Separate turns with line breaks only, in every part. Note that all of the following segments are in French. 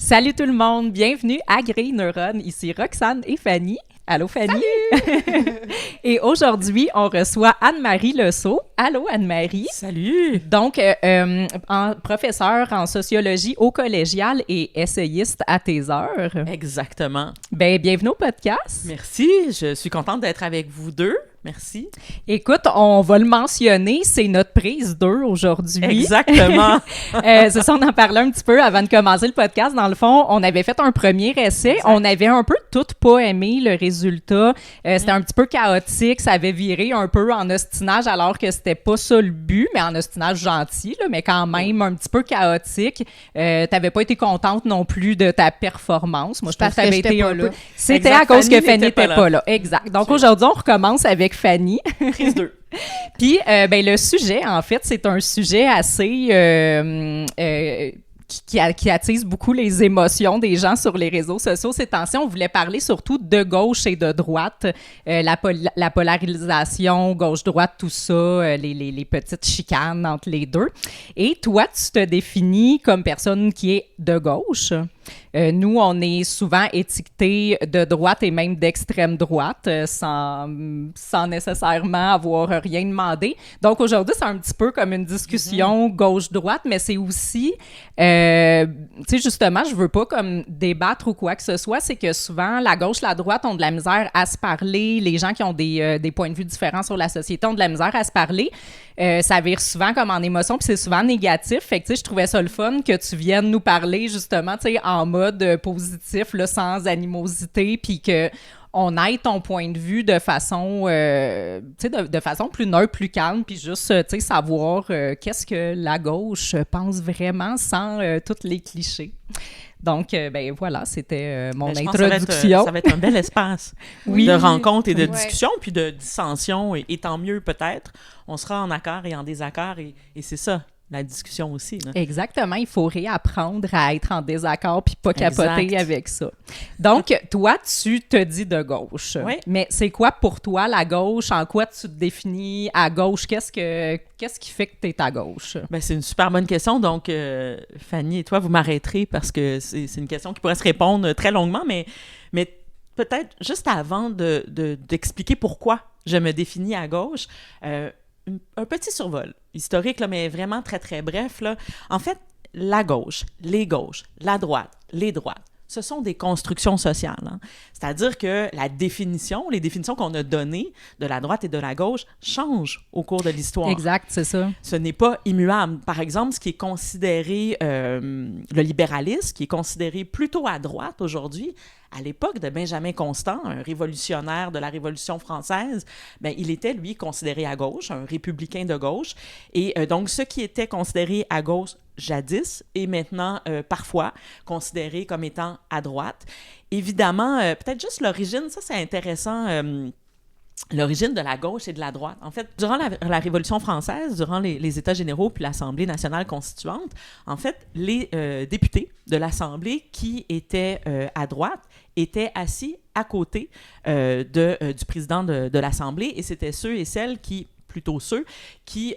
Salut tout le monde, bienvenue à Grey Neuron, ici Roxane et Fanny. Allô Fanny! Et aujourd'hui, on reçoit Anne-Marie Lesseau. Allô Anne-Marie!
Salut!
Donc, professeure en sociologie au collégial et essayiste à tes heures.
Exactement.
Ben, bienvenue au podcast.
Merci, je suis contente d'être avec vous deux. Merci.
Écoute, on va le mentionner, c'est notre prise 2 aujourd'hui.
Exactement.
C'est ça, on en parlait un petit peu avant de commencer le podcast. Dans le fond, on avait fait un premier essai. Exact. On avait un peu toutes pas aimé le résultat. C'était un petit peu chaotique. Ça avait viré un peu en ostinage alors que c'était pas ça le but, mais en ostinage gentil, là, mais quand même un petit peu chaotique. T'avais pas été contente non plus de ta performance. Moi, je pense que t'avais été un peu... C'était exact, à cause que Fanny n'était pas là. Exact. Donc aujourd'hui, on recommence avec Fanny.
Prise 2.
Puis, le sujet, en fait, c'est un sujet assez... qui attise beaucoup les émotions des gens sur les réseaux sociaux. Ces temps-ci, on voulait parler surtout de gauche et de droite, la polarisation, gauche-droite, tout ça, les petites chicanes entre les deux. Et toi, tu te définis comme personne qui est de gauche. Nous, on est souvent étiquetés de droite et même d'extrême droite sans nécessairement avoir rien demandé. Donc, aujourd'hui, c'est un petit peu comme une discussion gauche-droite, mais c'est aussi, tu sais, justement, je veux pas comme débattre ou quoi que ce soit, c'est que souvent, la gauche, la droite ont de la misère à se parler. Les gens qui ont des points de vue différents sur la société ont de la misère à se parler. Ça vire souvent comme en émotion, puis c'est souvent négatif. Fait que, tu sais, je trouvais ça le fun que tu viennes nous parler, justement, tu sais, en mode positif, là, sans animosité, puis que on aille ton point de vue de façon, tu sais, de façon plus neutre, plus calme, puis juste, tu sais, savoir qu'est-ce que la gauche pense vraiment sans tous les clichés. Donc, ben voilà, c'était mon introduction.
Ça va être un bel espace
oui,
de rencontres et de discussions, puis de dissensions, et tant mieux peut-être. On sera en accord et en désaccord, et c'est ça, la discussion aussi. Là.
Exactement, il faut réapprendre à être en désaccord puis pas capoter avec ça. Donc, toi, tu te dis de gauche.
Oui.
Mais c'est quoi pour toi la gauche? En quoi tu te définis à gauche? Qu'est-ce qui fait que tu es à gauche?
Ben, c'est une super bonne question. Donc, Fanny et toi, vous m'arrêterez parce que c'est une question qui pourrait se répondre très longuement, mais peut-être juste avant d'expliquer pourquoi je me définis à gauche, un petit survol historique, là, mais vraiment très, très bref. Là. En fait, la gauche, les gauches, la droite, les droites, ce sont des constructions sociales. Hein. C'est-à-dire que les définitions qu'on a données de la droite et de la gauche changent au cours de l'histoire.
Exact, c'est ça.
Ce n'est pas immuable. Par exemple, ce qui est considéré, le libéralisme, qui est considéré plutôt à droite aujourd'hui, à l'époque de Benjamin Constant, un révolutionnaire de la Révolution française, ben, il était, lui, considéré à gauche, un républicain de gauche. Et donc, ce qui était considéré à gauche jadis est maintenant, parfois, considéré comme étant à droite. Évidemment, peut-être juste l'origine, ça c'est intéressant, l'origine de la gauche et de la droite. En fait, durant la Révolution française, durant les États généraux puis l'Assemblée nationale constituante, en fait, les députés de l'Assemblée qui étaient à droite étaient assis à côté du président de l'Assemblée, et c'était ceux et celles qui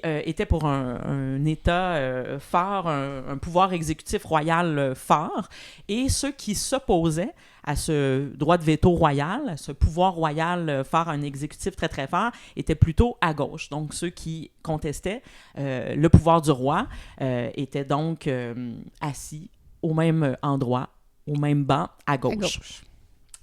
étaient pour un État fort, un pouvoir exécutif royal fort, et ceux qui s'opposaient à ce droit de veto royal, à ce pouvoir royal fort, un exécutif très, très fort, étaient plutôt à gauche. Donc, ceux qui contestaient le pouvoir du roi étaient donc assis au même endroit, au même banc, à gauche.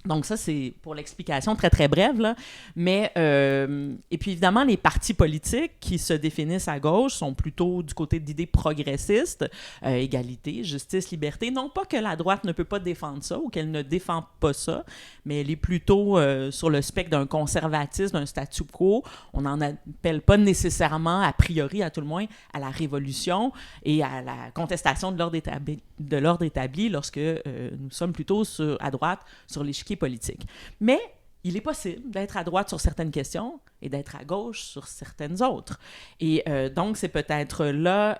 Donc ça, c'est pour l'explication très, très brève, là. Mais, et puis évidemment, les partis politiques qui se définissent à gauche sont plutôt du côté d'idées progressistes, égalité, justice, liberté. Non pas que la droite ne peut pas défendre ça ou qu'elle ne défend pas ça, mais elle est plutôt sur le spectre d'un conservatisme, d'un statu quo. On n'en appelle pas nécessairement, a priori, à tout le moins, à la révolution et à la contestation de l'ordre établi lorsque nous sommes plutôt à droite sur l'échiquier politique. Mais il est possible d'être à droite sur certaines questions et d'être à gauche sur certaines autres. Et donc, c'est peut-être là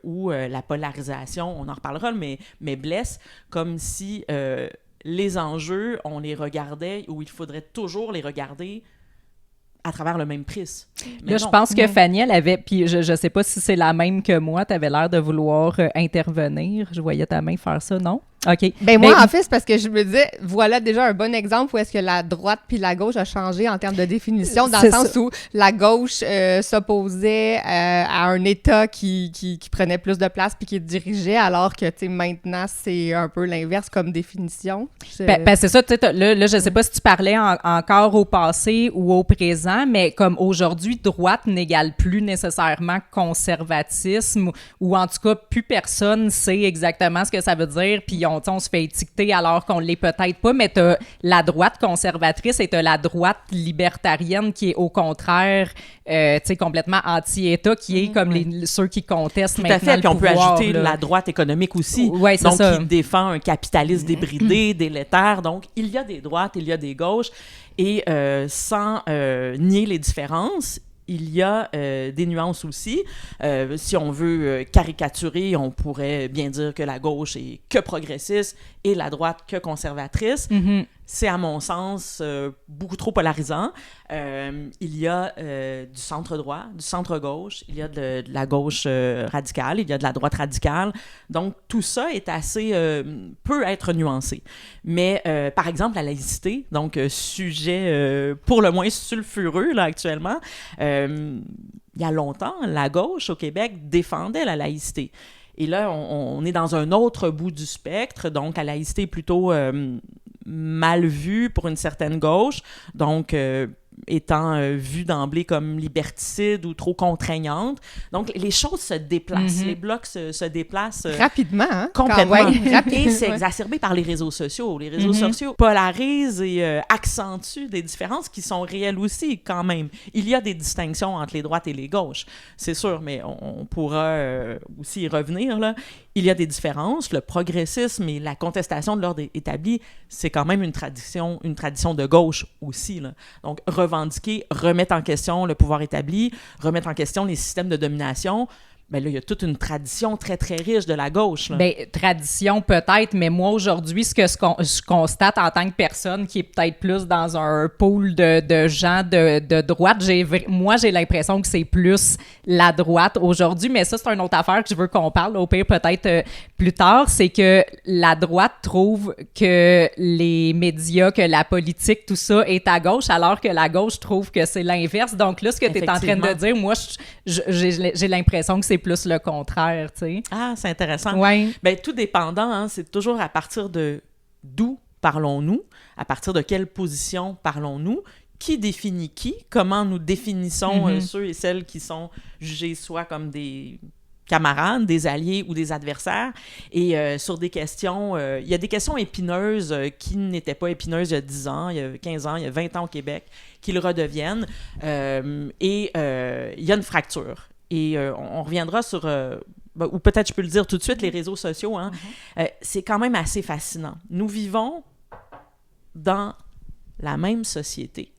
où la polarisation, on en reparlera, mais blesse, comme si les enjeux, on les regardait, ou il faudrait toujours les regarder à travers le même prisme.
Là, je pense que Fanny, elle avait, puis je sais pas si c'est la même que moi, tu avais l'air de vouloir intervenir. Je voyais ta main faire ça, non? OK.
Ben moi, en fait, c'est parce que je me disais, voilà déjà un bon exemple où est-ce que la droite puis la gauche a changé en termes de définition, dans le sens où la gauche s'opposait à un État qui prenait plus de place puis qui dirigeait, alors que, tu sais, maintenant, c'est un peu l'inverse comme définition.
Ben, c'est ça, tu sais, là, je sais pas si tu parlais encore au passé ou au présent, mais comme aujourd'hui, droite n'égale plus nécessairement conservatisme, ou en tout cas, plus personne sait exactement ce que ça veut dire, puis on se fait étiqueter alors qu'on l'est peut-être pas, mais t'as la droite conservatrice et t'as la droite libertarienne qui est au contraire, tu sais, complètement anti-État, qui est comme ceux qui contestent
tout
maintenant
à fait, puis on peut
pouvoir,
ajouter
là.
la droite économique aussi,
Ouais, c'est
donc
ça.
qui défend un capitalisme débridé, délétère, donc il y a des droites, il y a des gauches, et sans nier les différences, il y a des nuances aussi. Si on veut caricaturer, on pourrait bien dire que la gauche est que progressiste et la droite que conservatrice.
Mm-hmm.
C'est, à mon sens, beaucoup trop polarisant. Il y a du centre-droit, du centre-gauche, il y a de la gauche radicale, il y a de la droite radicale. Donc, tout ça est assez... peut être nuancé. Mais, par exemple, la laïcité, donc sujet pour le moins sulfureux, là, actuellement, il y a longtemps, la gauche au Québec défendait la laïcité. Et là, on est dans un autre bout du spectre, donc la laïcité est plutôt mal vue pour une certaine gauche, donc étant vue d'emblée comme liberticide ou trop contraignante. Donc, les choses se déplacent, les blocs se déplacent
rapidement, hein?
complètement.
Et
c'est exacerbé par les réseaux sociaux. Les réseaux sociaux polarisent et accentuent des différences qui sont réelles aussi, quand même. Il y a des distinctions entre les droites et les gauches, c'est sûr, mais on pourra aussi y revenir, là. Il y a des différences. Le progressisme et la contestation de l'ordre établi, c'est quand même une tradition de gauche aussi, là. Donc, revendiquer, remettre en question le pouvoir établi, remettre en question les systèmes de domination, ben là, il y a toute une tradition très, très riche de la gauche, là.
Ben, tradition peut-être, mais moi, aujourd'hui, je constate en tant que personne qui est peut-être plus dans un pool de gens de droite, moi, j'ai l'impression que c'est plus la droite aujourd'hui, mais ça, c'est une autre affaire que je veux qu'on parle, au pire, peut-être plus tard, c'est que la droite trouve que les médias, que la politique, tout ça est à gauche, alors que la gauche trouve que c'est l'inverse. Donc là, ce que tu es en train de dire, moi, j'ai l'impression que c'est plus le contraire, tu sais.
Ah, c'est intéressant.
Ouais.
Ben, tout dépendant, hein, c'est toujours à partir de d'où parlons-nous, à partir de quelle position parlons-nous, qui définit qui, comment nous définissons ceux et celles qui sont jugés soit comme des camarades, des alliés ou des adversaires. Et sur des questions, il y a des questions épineuses qui n'étaient pas épineuses il y a 10 ans, il y a 15 ans, il y a 20 ans au Québec, qui le redeviennent. Il y a une fracture. Et on reviendra sur, ou peut-être je peux le dire tout de suite, les réseaux sociaux, hein, c'est quand même assez fascinant. Nous vivons dans la même société.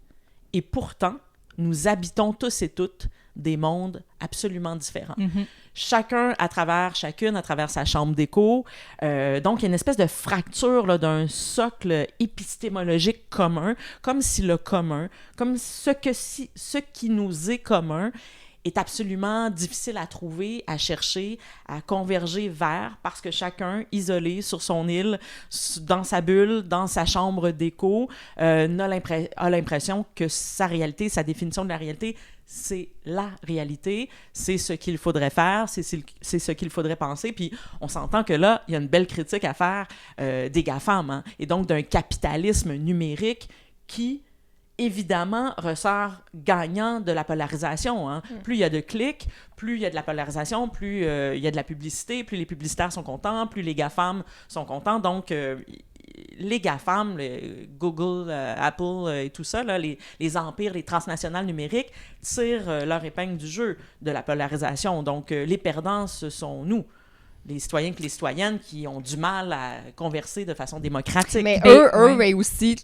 Et pourtant, nous habitons tous et toutes des mondes absolument différents. Chacune à travers sa chambre d'écho. Donc, il y a une espèce de fracture là, d'un socle épistémologique commun, comme si le commun, comme ce qui nous est commun, est absolument difficile à trouver, à chercher, à converger vers, parce que chacun, isolé sur son île, dans sa bulle, dans sa chambre d'écho, a l'impression que sa réalité, sa définition de la réalité, c'est la réalité, c'est ce qu'il faudrait faire, c'est ce qu'il faudrait penser. Puis on s'entend que là, il y a une belle critique à faire des GAFAM, hein, et donc d'un capitalisme numérique qui évidemment ressort gagnant de la polarisation. Hein. Plus il y a de clics, plus il y a de la polarisation, plus il y a de la publicité, plus les publicitaires sont contents, plus les GAFAM sont contents. Donc, les GAFAM, Google, Apple et tout ça, là, les empires, les transnationales numériques, tirent leur épingle du jeu de la polarisation. Donc, les perdants, ce sont nous. Les citoyens et les citoyennes qui ont du mal à converser de façon démocratique.
Mais eux mais aussi...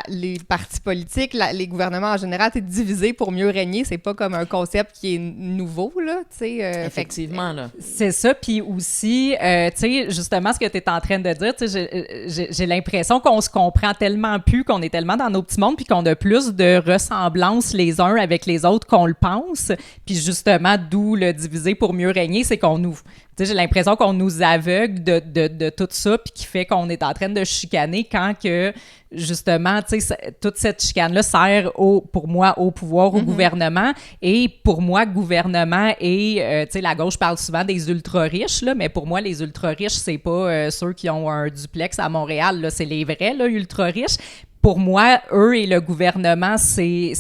les partis politiques, les gouvernements en général, c'est divisé pour mieux régner. C'est pas comme un concept qui est nouveau, là, tu sais.
Effectivement, là.
C'est ça, puis aussi, tu sais, justement, ce que tu es en train de dire, tu sais, j'ai l'impression qu'on se comprend tellement plus, qu'on est tellement dans nos petits mondes, puis qu'on a plus de ressemblances les uns avec les autres qu'on le pense. Puis justement, d'où le diviser pour mieux régner, c'est qu'on nous... Tu sais, j'ai l'impression qu'on nous aveugle de tout ça, puis qui fait qu'on est en train de chicaner quand que, justement, tu sais, toute cette chicane-là sert, pour moi, au pouvoir, au gouvernement. Et pour moi, gouvernement et, tu sais, la gauche parle souvent des ultra-riches, là, mais pour moi, les ultra-riches, c'est pas ceux qui ont un duplex à Montréal, là, c'est les vrais, là, ultra-riches. Pour moi, eux et le gouvernement, c'est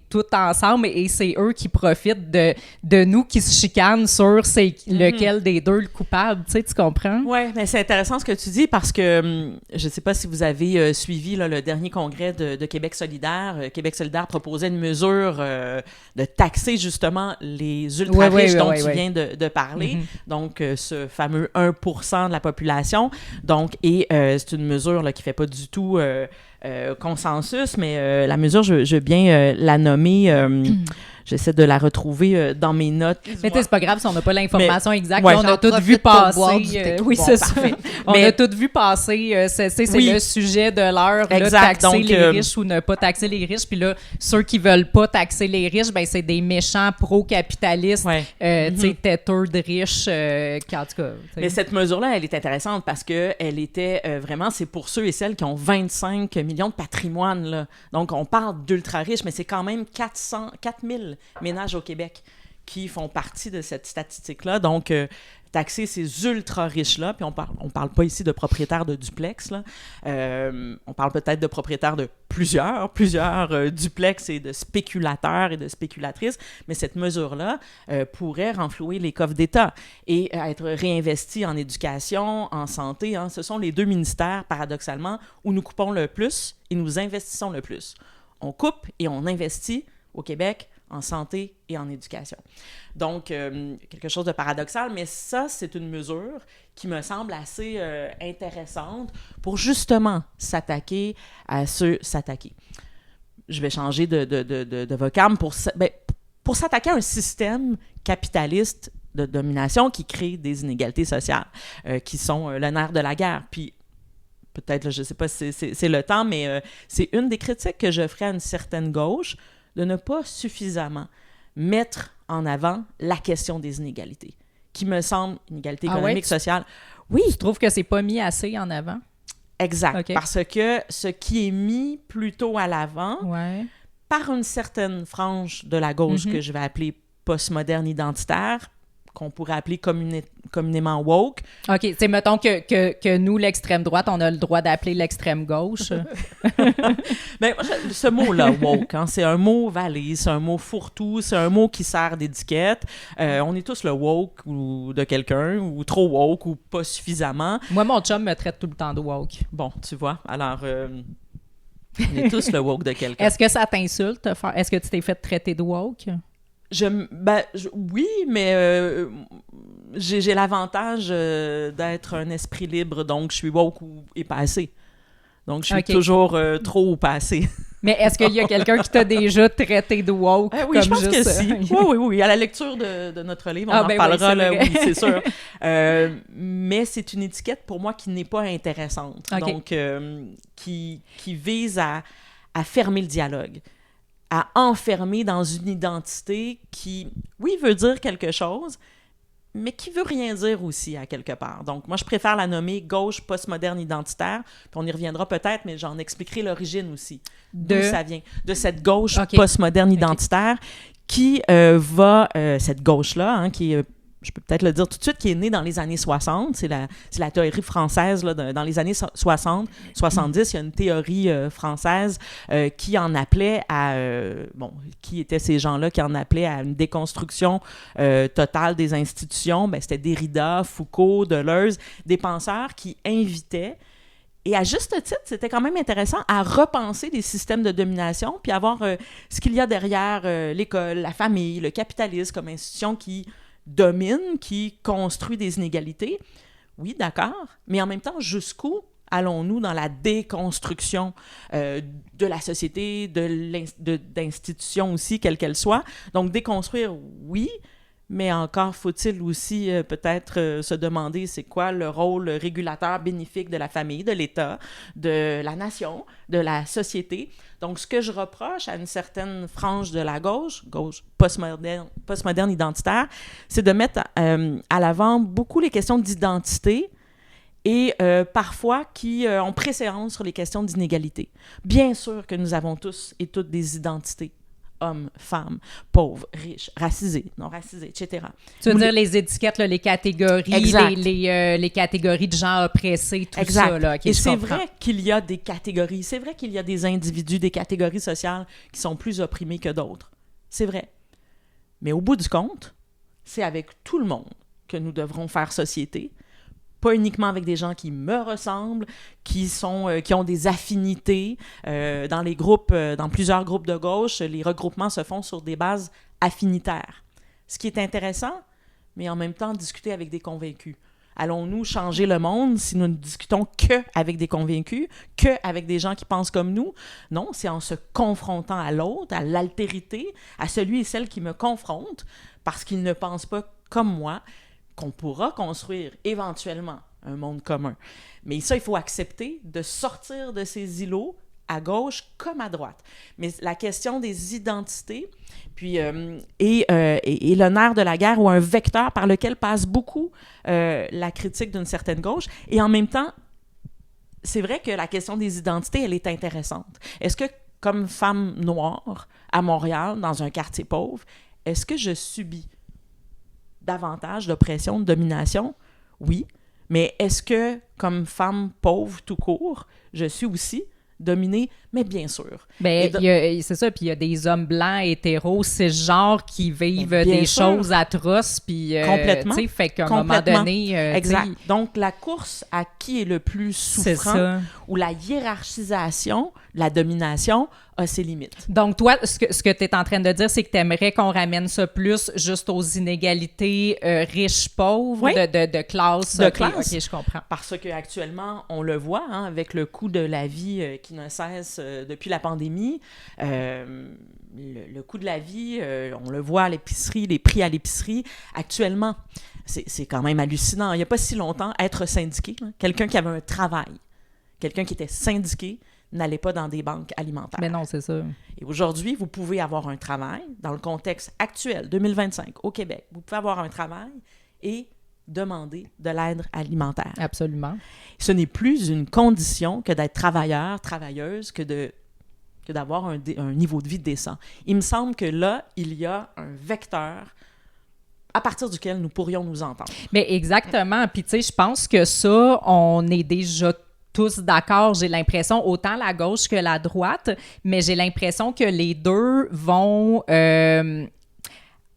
tout ensemble et c'est eux qui profitent de nous qui se chicanent sur lequel des deux le coupable. Tu sais, tu comprends?
Oui, mais c'est intéressant ce que tu dis parce que je ne sais pas si vous avez suivi là, le dernier congrès de Québec solidaire. Québec solidaire proposait une mesure de taxer justement les ultra-riches dont tu viens de parler. Donc, ce fameux 1% de la population. Donc, et c'est une mesure là, qui ne fait pas du tout... consensus, mais la mesure, je veux bien la nommer. J'essaie de la retrouver dans mes notes.
Mais c'est pas grave si on n'a pas l'information exacte.
Ouais,
on a tout vu passer. Oui,
bon,
c'est
parfait.
ça. On a tout vu passer. C'est le sujet de l'heure, là, taxer
donc,
les riches ou ne pas taxer les riches. Puis là, ceux qui veulent pas taxer les riches, ben c'est des méchants pro-capitalistes, tu sais, têteux de riches. En tout cas,
mais cette mesure-là, elle est intéressante parce que elle était vraiment, c'est pour ceux et celles qui ont 25 millions de patrimoine. Là. Donc, on parle d'ultra-riches, mais c'est quand même 4000 ménages au Québec qui font partie de cette statistique-là. Donc, taxer ces ultra-riches-là, puis on parle pas ici de propriétaires de duplex, là. On parle peut-être de propriétaires de plusieurs duplex et de spéculateurs et de spéculatrices, mais cette mesure-là pourrait renflouer les coffres d'État et être réinvestie en éducation, en santé. Hein. Ce sont les deux ministères, paradoxalement, où nous coupons le plus et nous investissons le plus. On coupe et on investit au Québec en santé et en éducation. Donc, quelque chose de paradoxal, mais ça, c'est une mesure qui me semble assez intéressante pour justement s'attaquer à ceux... S'attaquer. Je vais changer de vocable pour s'attaquer à un système capitaliste de domination qui crée des inégalités sociales qui sont le nerf de la guerre. Puis, peut-être, là, je ne sais pas si c'est le temps, mais c'est une des critiques que je ferai à une certaine gauche, de ne pas suffisamment mettre en avant la question des inégalités, qui me semble, inégalité économique, sociale. Oui.
Je trouve que c'est pas mis assez en avant.
Exact. Okay. Parce que ce qui est mis plutôt à l'avant, par une certaine frange de la gauche que je vais appeler postmoderne identitaire, qu'on pourrait appeler communément woke.
OK, c'est mettons que nous, l'extrême droite, on a le droit d'appeler l'extrême gauche.
Bien, ce mot-là, woke, hein, c'est un mot valise, c'est un mot fourre-tout, c'est un mot qui sert d'étiquette. On est tous le woke ou de quelqu'un, ou trop woke, ou pas suffisamment.
Moi, mon chum me traite tout le temps de woke.
Bon, tu vois, alors... on est tous le woke de quelqu'un.
Est-ce que ça t'insulte? Est-ce que tu t'es fait traiter de woke?
Oui, mais j'ai l'avantage d'être un esprit libre, donc je suis woke et pas assez. Donc, je suis toujours trop ou pas assez.
Mais est-ce qu'il y a quelqu'un qui t'a déjà traité de woke?
Oui, je pense que si. Oui. À la lecture de notre livre, on en parlera, oui, c'est sûr. Mais c'est une étiquette, pour moi, qui n'est pas intéressante. Okay. Donc, qui vise à fermer le dialogue, à enfermer dans une identité qui, oui, veut dire quelque chose, mais qui veut rien dire aussi, à quelque part. Donc, moi, je préfère la nommer gauche postmoderne identitaire, puis on y reviendra peut-être, mais j'en expliquerai l'origine aussi, d'où ça vient, de cette gauche postmoderne identitaire qui cette gauche-là, hein, qui est... je peux peut-être le dire tout de suite, qui est née dans les années 60. C'est la théorie française. Là, dans les années 60, 70, il y a une théorie française qui en appelait à... qui étaient ces gens-là qui en appelaient à une déconstruction totale des institutions? Ben, c'était Derrida, Foucault, Deleuze, des penseurs qui invitaient, et à juste titre, c'était quand même intéressant, à repenser des systèmes de domination, puis à voir ce qu'il y a derrière l'école, la famille, le capitalisme comme institution qui domine, qui construit des inégalités. Oui, d'accord, mais en même temps, jusqu'où allons-nous dans la déconstruction de la société, d'institutions aussi, quelles qu'elles soient? Donc, déconstruire, oui, mais encore faut-il aussi peut-être se demander c'est quoi le rôle régulateur bénéfique de la famille, de l'État, de la nation, de la société. Donc, ce que je reproche à une certaine frange de la gauche postmoderne identitaire, c'est de mettre à l'avant beaucoup les questions d'identité et parfois qui ont préséance sur les questions d'inégalité. Bien sûr que nous avons tous et toutes des identités. Hommes, femmes, pauvres, riches, racisés, non racisés, etc.
Tu veux dire les étiquettes, là, les catégories, les catégories de gens oppressés, tout
exact.
Ça. Là,
et c'est vrai qu'il y a des catégories, c'est vrai qu'il y a des individus, des catégories sociales qui sont plus opprimés que d'autres. C'est vrai. Mais au bout du compte, c'est avec tout le monde que nous devrons faire société, pas uniquement avec des gens qui me ressemblent, qui ont des affinités. Dans plusieurs groupes de gauche, les regroupements se font sur des bases affinitaires. Ce qui est intéressant, mais en même temps discuter avec des convaincus. Allons-nous changer le monde si nous ne discutons qu'avec des convaincus, qu'avec des gens qui pensent comme nous? Non, c'est en se confrontant à l'autre, à l'altérité, à celui et celle qui me confrontent, parce qu'ils ne pensent pas comme moi, qu'on pourra construire éventuellement un monde commun. Mais ça, il faut accepter de sortir de ces îlots à gauche comme à droite. Mais la question des identités, puis et le nerf de la guerre ou un vecteur par lequel passe beaucoup la critique d'une certaine gauche. Et en même temps, c'est vrai que la question des identités, elle est intéressante. Est-ce que, comme femme noire à Montréal, dans un quartier pauvre, est-ce que je subis davantage d'oppression, de domination? Oui. Mais est-ce que, comme femme pauvre tout court, je suis aussi dominée? Mais bien sûr.
Ben, c'est ça, puis il y a des hommes blancs, hétéros, cisgenres qui vivent des choses atroces, puis
complètement.
Tu sais, fait qu'à un moment donné...
exact. Donc, la course à qui est le plus souffrant ou la hiérarchisation, la domination, a ses limites.
Donc, toi, ce que tu es en train de dire, c'est que tu aimerais qu'on ramène ça plus juste aux inégalités riches-pauvres,
oui.
de classe.
De classe.
OK, je comprends.
Parce qu'actuellement, on le voit, hein, avec le coût de la vie qui ne cesse depuis la pandémie, le coût de la vie, on le voit à l'épicerie, les prix à l'épicerie. Actuellement, c'est quand même hallucinant. Il n'y a pas si longtemps, être syndiqué, hein, quelqu'un qui avait un travail, quelqu'un qui était syndiqué, n'allait pas dans des banques alimentaires.
Mais non, c'est ça.
Et aujourd'hui, vous pouvez avoir un travail, dans le contexte actuel, 2025, au Québec, vous pouvez avoir un travail et demander de l'aide alimentaire.
Absolument.
Ce n'est plus une condition que d'être travailleur, travailleuse, que d'avoir un niveau de vie décent. Il me semble que là, il y a un vecteur à partir duquel nous pourrions nous entendre.
Mais exactement. Puis, tu sais, je pense que ça, on est déjà tous d'accord, j'ai l'impression, autant la gauche que la droite, mais j'ai l'impression que les deux vont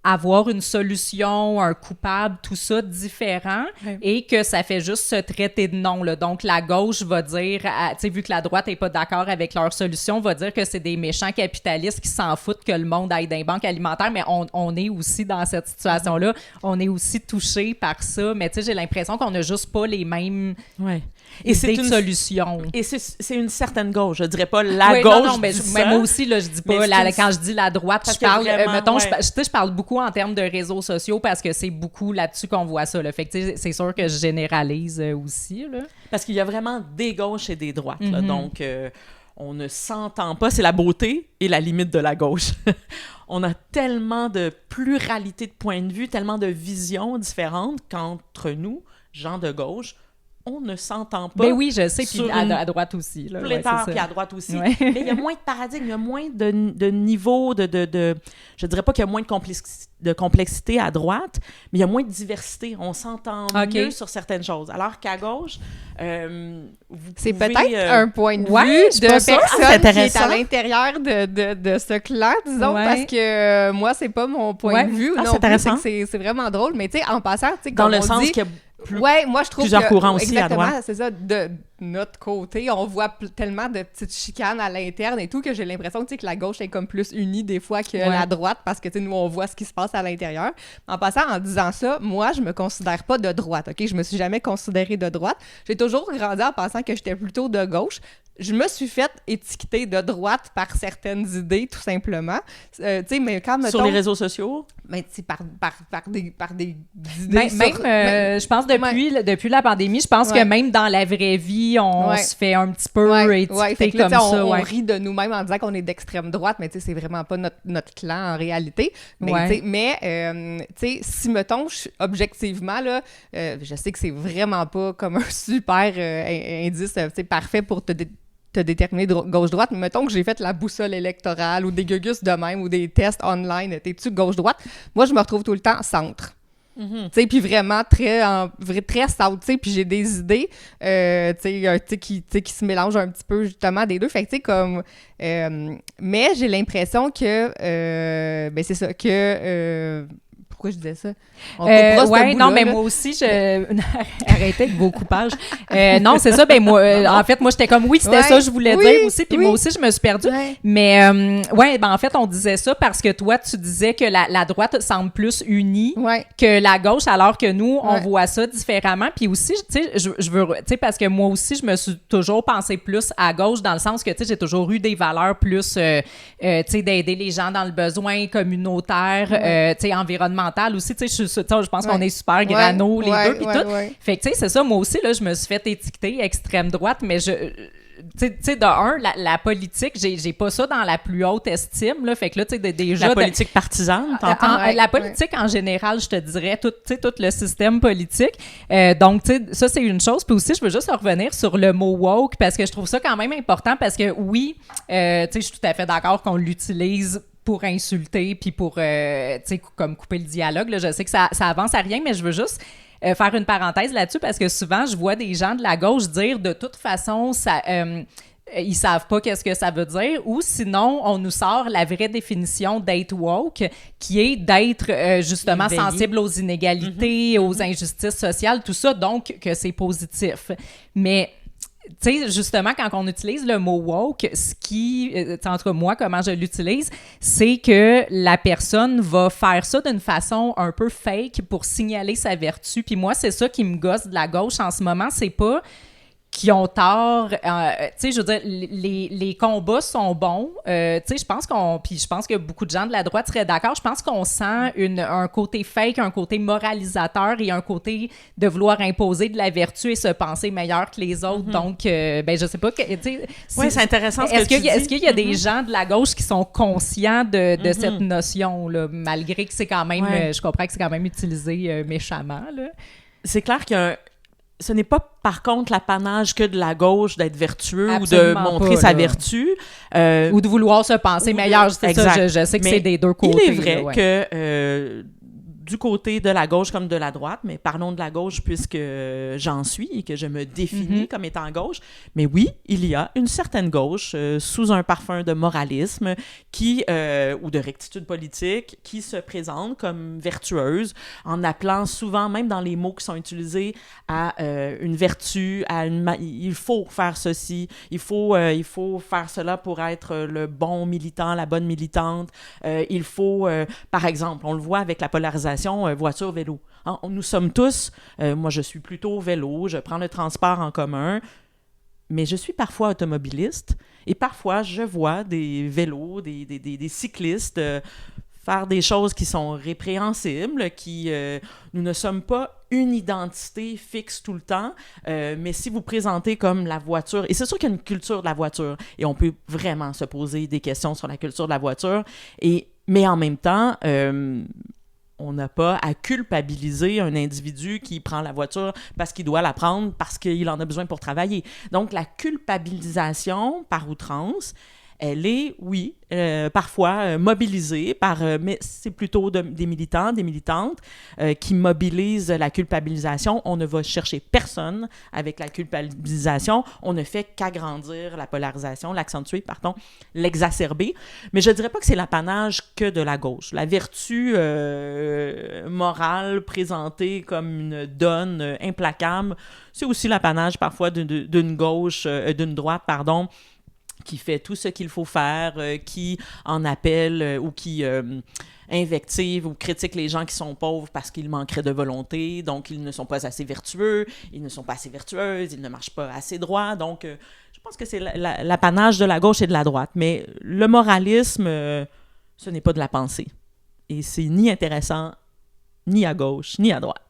avoir une solution, un coupable, tout ça différent, et que ça fait juste se traiter de nom, là. Donc, la gauche va dire, tu sais, vu que la droite n'est pas d'accord avec leur solution, va dire que c'est des méchants capitalistes qui s'en foutent que le monde aille dans les banques alimentaires, mais on est aussi dans cette situation-là. On est aussi touché par ça, mais tu sais, j'ai l'impression qu'on n'a juste pas les mêmes idées de solutions.
Et c'est une certaine gauche, je dirais pas la gauche.
Non, mais moi aussi, là, je dis pas, quand je dis la droite, je parle, mettons, je parle beaucoup en termes de réseaux sociaux parce que c'est beaucoup là-dessus qu'on voit ça. Là. Fait que c'est sûr que je généralise aussi. Là.
Parce qu'il y a vraiment des gauches et des droites. Là. Donc, on ne s'entend pas. C'est la beauté et la limite de la gauche. On a tellement de pluralité de points de vue, tellement de visions différentes qu'entre nous, gens de gauche, on ne s'entend pas.
Ben oui, je sais, puis à droite aussi. Là.
Puis à droite aussi. Ouais. Mais il y a moins de paradigmes, il y a moins de niveaux, je dirais pas qu'il y a moins de complexité à droite, mais il y a moins de diversité. On s'entend mieux sur certaines choses. Alors qu'à gauche,
c'est peut-être un point de vue de personne qui est à l'intérieur de ce clan, disons, parce que moi, c'est pas mon point de vue.
C'est intéressant.
C'est vraiment drôle, mais tu sais, en passant, tu sais,
dans le sens que
moi je trouve
plusieurs courants aussi à droite.
C'est ça, notre côté, on voit tellement de petites chicanes à l'interne et tout que j'ai l'impression que la gauche est comme plus unie des fois que la droite parce que nous, on voit ce qui se passe à l'intérieur. En passant, en disant ça, moi, je me considère pas de droite, OK? Je me suis jamais considérée de droite. J'ai toujours grandi en pensant que j'étais plutôt de gauche. Je me suis fait étiqueter de droite par certaines idées, tout simplement. Mais quand, mettons,
sur les réseaux sociaux?
Mais par des idées.
Je pense depuis la pandémie, je pense que même dans la vraie vie, on se fait un petit peu étiqueter comme ça.
On rit de nous-mêmes en disant qu'on est d'extrême droite, mais c'est vraiment pas notre clan en réalité. Mais si, mettons, objectivement, là, je sais que c'est vraiment pas comme un super indice parfait pour te déterminer gauche-droite, mais mettons que j'ai fait la boussole électorale ou des gugus de même ou des tests online, t'es-tu gauche-droite? Moi, je me retrouve tout le temps centre. Mm-hmm. Puis vraiment très centre, puis j'ai des idées qui se mélangent un petit peu justement des deux. Fait que comme mais j'ai l'impression que c'est ça que pourquoi je disais ça?
Mais moi aussi, arrêtez avec vos coupages. Non, c'est ça, en fait, moi, j'étais comme, c'était ça, je voulais dire aussi, puis moi aussi, je me suis perdue. Ouais. Mais, en fait, on disait ça parce que toi, tu disais que la droite semble plus unie que la gauche, alors que nous, on voit ça différemment. Puis aussi, tu sais, je veux, tu sais, parce que moi aussi, je me suis toujours pensé plus à gauche, dans le sens que, tu sais, j'ai toujours eu des valeurs plus, tu sais, d'aider les gens dans le besoin communautaire, tu sais, environnemental aussi, tu sais, je pense qu'on est super grano les deux, puis tout. Fait que, tu sais, c'est ça, moi aussi, là, je me suis fait étiqueter extrême droite, mais tu sais, de un, la politique, j'ai pas ça dans la plus haute estime, là, fait que là, tu sais, déjà...
La politique partisane, t'entends?
La politique, en général, je te dirais, tout le système politique. Donc, tu sais, ça, c'est une chose. Puis aussi, je veux juste revenir sur le mot « woke », parce que je trouve ça quand même important, parce que oui, tu sais, je suis tout à fait d'accord qu'on l'utilise pour insulter, puis pour, tu sais, comme couper le dialogue. Là, je sais que ça avance à rien, mais je veux juste faire une parenthèse là-dessus, parce que souvent, je vois des gens de la gauche dire, de toute façon, ça... ils savent pas qu'est-ce que ça veut dire, ou sinon, on nous sort la vraie définition d'être woke, qui est d'être justement sensible aux inégalités, aux injustices sociales, tout ça, donc que c'est positif. Mais... tu sais, justement, quand on utilise le mot woke, ce qui, en tout cas, moi, comment je l'utilise, c'est que la personne va faire ça d'une façon un peu fake pour signaler sa vertu. Puis moi, c'est ça qui me gosse de la gauche en ce moment, c'est pas qui ont tort. Tu sais, je veux dire, les combats sont bons. Tu sais, je pense que beaucoup de gens de la droite seraient d'accord. Je pense qu'on sent un côté fake, un côté moralisateur et un côté de vouloir imposer de la vertu et se penser meilleur que les autres. Donc, je sais pas.
Oui, c'est intéressant ce que tu dis.
Est-ce qu'il y a des gens de la gauche qui sont conscients de cette notion-là, malgré que c'est quand même, je comprends que c'est quand même utilisé méchamment, là?
C'est clair ce n'est pas, par contre, l'apanage que de la gauche d'être vertueux
Absolument
ou de montrer sa vertu.
Ou de vouloir se penser meilleur. C'est ça, je sais que c'est des deux côtés.
Il est vrai que du côté de la gauche comme de la droite, mais parlons de la gauche puisque j'en suis et que je me définis comme étant gauche. Mais oui, il y a une certaine gauche sous un parfum de moralisme ou de rectitude politique qui se présente comme vertueuse en appelant souvent, même dans les mots qui sont utilisés, à une vertu, il faut faire ceci, il faut faire cela pour être le bon militant, la bonne militante. Il faut, par exemple, on le voit avec la polarisation voiture-vélo. Hein? Nous sommes tous, moi je suis plutôt vélo, je prends le transport en commun, mais je suis parfois automobiliste et parfois je vois des vélos, des cyclistes faire des choses qui sont répréhensibles, nous ne sommes pas une identité fixe tout le temps, mais si vous présentez comme la voiture, et c'est sûr qu'il y a une culture de la voiture, et on peut vraiment se poser des questions sur la culture de la voiture, mais en même temps, on n'a pas à culpabiliser un individu qui prend la voiture parce qu'il doit la prendre, parce qu'il en a besoin pour travailler. Donc, la culpabilisation par outrance, elle est, oui, parfois mobilisée par, mais c'est plutôt des militants, des militantes qui mobilisent la culpabilisation. On ne va chercher personne avec la culpabilisation. On ne fait qu'agrandir la polarisation, l'accentuer, pardon, l'exacerber. Mais je ne dirais pas que c'est l'apanage que de la gauche. La vertu morale présentée comme une donne implacable, c'est aussi l'apanage parfois d'une gauche, d'une droite, pardon, qui fait tout ce qu'il faut faire, qui en appelle ou qui invective ou critique les gens qui sont pauvres parce qu'ils manqueraient de volonté, donc ils ne sont pas assez vertueux, ils ne sont pas assez vertueuses, ils ne marchent pas assez droit. Donc, je pense que c'est l'apanage de la gauche et de la droite. Mais le moralisme, ce n'est pas de la pensée. Et c'est ni intéressant, ni à gauche, ni à droite.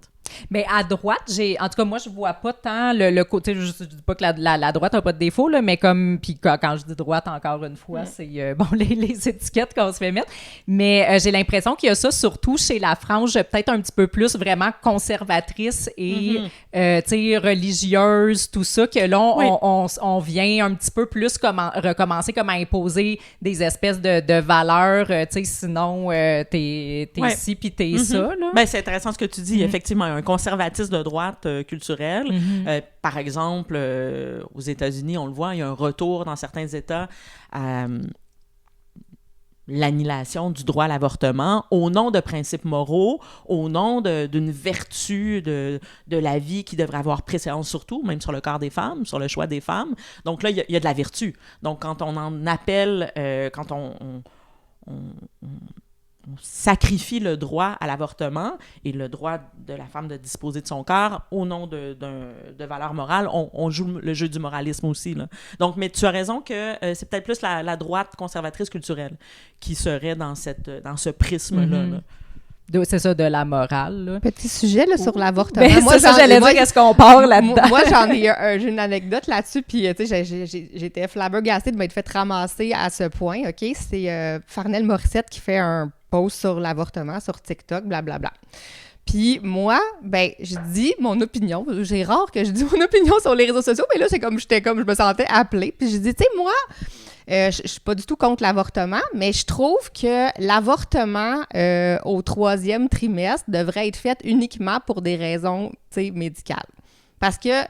Mais à droite, en tout cas, moi, je vois pas tant le côté, je dis pas que la droite n'a pas de défaut, là, mais comme, puis quand je dis droite, encore une fois, c'est, bon, les étiquettes qu'on se fait mettre, mais j'ai l'impression qu'il y a ça surtout chez la frange peut-être un petit peu plus vraiment conservatrice et, tu sais, religieuse, tout ça, que là, on vient un petit peu plus recommencer comme à imposer des espèces de valeurs, tu sais, sinon, t'es ci puis t'es ça, là.
Ben, c'est intéressant ce que tu dis, effectivement, un conservatisme de droite culturel. Par exemple, aux États-Unis, on le voit, il y a un retour dans certains États à l'annihilation du droit à l'avortement au nom de principes moraux, au nom d'une vertu de la vie qui devrait avoir préséance sur tout, même sur le corps des femmes, sur le choix des femmes. Donc là, il y a de la vertu. Donc quand on en appelle, quand on sacrifie le droit à l'avortement et le droit de la femme de disposer de son corps au nom de valeurs morales, on joue le jeu du moralisme aussi, là. Donc, mais tu as raison que c'est peut-être plus la droite conservatrice culturelle qui serait dans ce prisme-là.
C'est ça, de la morale, là.
Petit sujet là, sur l'avortement.
Ben, moi, j'allais dire, qu'est-ce qu'on part là-dedans?
Moi, j'ai une anecdote là-dessus, puis tu sais, j'étais flabbergastée de m'être fait ramasser à ce point, OK? C'est Farnell Morissette qui fait un post sur l'avortement sur TikTok, blablabla. Puis moi, ben, je dis mon opinion. J'ai rare que je dis mon opinion sur les réseaux sociaux, mais là, je me sentais appelée. Puis je dis, tu sais, moi, je suis pas du tout contre l'avortement, mais je trouve que l'avortement au 3e trimestre devrait être fait uniquement pour des raisons, tu sais, médicales. Parce que,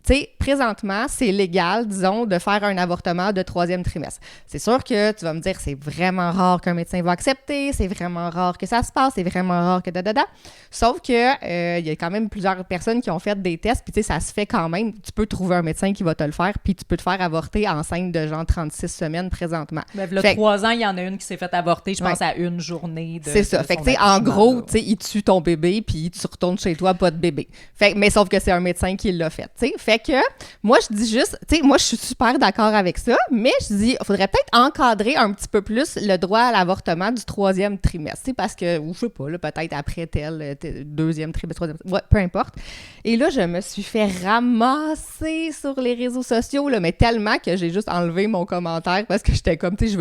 tu sais, présentement, c'est légal, disons, de faire un avortement de 3e trimestre. C'est sûr que tu vas me dire, c'est vraiment rare qu'un médecin va accepter, c'est vraiment rare que ça se passe, c'est vraiment rare que da. Sauf que il y a quand même plusieurs personnes qui ont fait des tests, puis tu sais, ça se fait quand même. Tu peux trouver un médecin qui va te le faire, puis tu peux te faire avorter enceinte de genre 36 semaines présentement.
Ben, là, 3 ans, il y en a une qui s'est fait avorter, je pense, à une journée de.
C'est ça. Fait que, tu sais, en gros, tu sais, il tue ton bébé, puis tu retournes chez toi, pas de bébé. Fait mais sauf que c'est un médecin qui l'a fait, tu sais. Fait que moi, je dis juste, tu sais, moi, je suis super d'accord avec ça, mais je dis, il faudrait peut-être encadrer un petit peu plus le droit à l'avortement du 3e trimestre, tu sais, parce que, ou je sais pas, là, peut-être après tel 2e trimestre, 3e, ouais, peu importe. Et là, je me suis fait ramasser sur les réseaux sociaux, là, mais tellement que j'ai juste enlevé mon commentaire parce que j'étais comme, tu sais,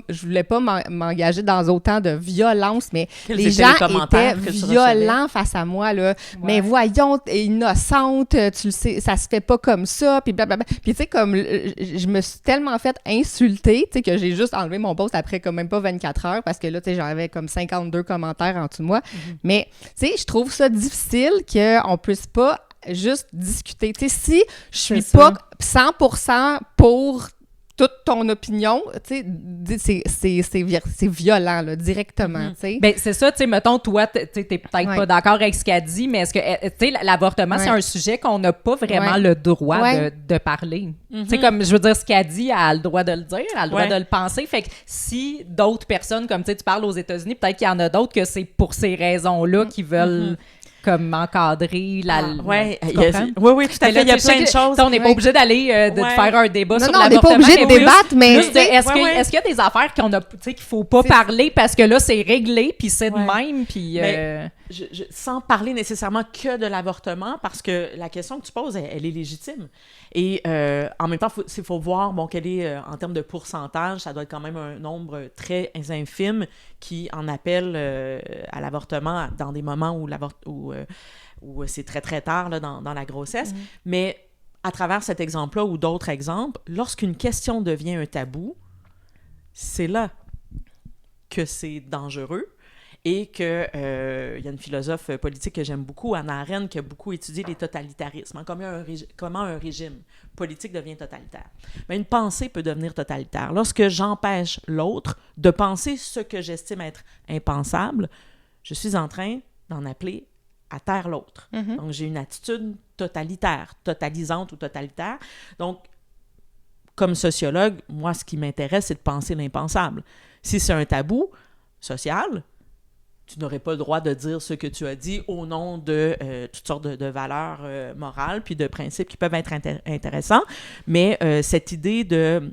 je voulais pas m'engager dans autant de violence, mais les gens étaient violents face à moi, là. Ouais. Mais voyons, t'es innocente, tu le sais, ça se fait pas comme ça, puis blablabla. Puis tu sais, comme, je me suis tellement fait insulter, tu sais, que j'ai juste enlevé mon post après comme même pas 24 heures, parce que là, tu sais, j'avais comme 52 commentaires en dessous de moi. Mais, tu sais, je trouve ça difficile qu'on puisse pas juste discuter. Tu sais, si je suis pas 100% pour toute ton opinion, tu sais, c'est violent, là, directement, tu sais.
Ben c'est ça, tu sais, mettons, toi, t'es peut-être pas d'accord avec ce qu'elle dit, mais est-ce que, tu sais, l'avortement, c'est un sujet qu'on n'a pas vraiment le droit de parler. Tu sais, comme, je veux dire, ce qu'elle dit, elle a le droit de le dire, elle a le droit de le penser. Fait que si d'autres personnes, comme, tu sais, tu parles aux États-Unis, peut-être qu'il y en a d'autres que c'est pour ces raisons-là qui veulent... comme encadrer
oui, tout à fait, il y a plein de choses.
On n'est pas obligé d'aller de faire un débat sur l'avortement.
On n'est pas obligé de débattre, mais
est-ce qu'il y a des affaires qu'il ne faut pas parler parce que là, c'est réglé, puis c'est de même, puis...
sans parler nécessairement que de l'avortement, parce que la question que tu poses, elle est légitime. Et en même temps, il faut voir, bon, quel est, en termes de pourcentage, ça doit être quand même un nombre très infime qui en appelle à l'avortement dans des moments où c'est très, très tard là, dans la grossesse. Mais à travers cet exemple-là ou d'autres exemples, lorsqu'une question devient un tabou, c'est là que c'est dangereux. Et que il y a une philosophe politique que j'aime beaucoup, Hannah Arendt, qui a beaucoup étudié les totalitarismes, hein, comment un régime politique devient totalitaire. Mais une pensée peut devenir totalitaire. Lorsque j'empêche l'autre de penser ce que j'estime être impensable, je suis en train d'en appeler à taire l'autre.
Mm-hmm.
Donc, j'ai une attitude totalitaire, totalisante ou totalitaire. Donc, comme sociologue, moi, ce qui m'intéresse, c'est de penser l'impensable. Si c'est un tabou social, tu n'aurais pas le droit de dire ce que tu as dit au nom de toutes sortes de valeurs morales puis de principes qui peuvent être intéressants. Mais cette idée de...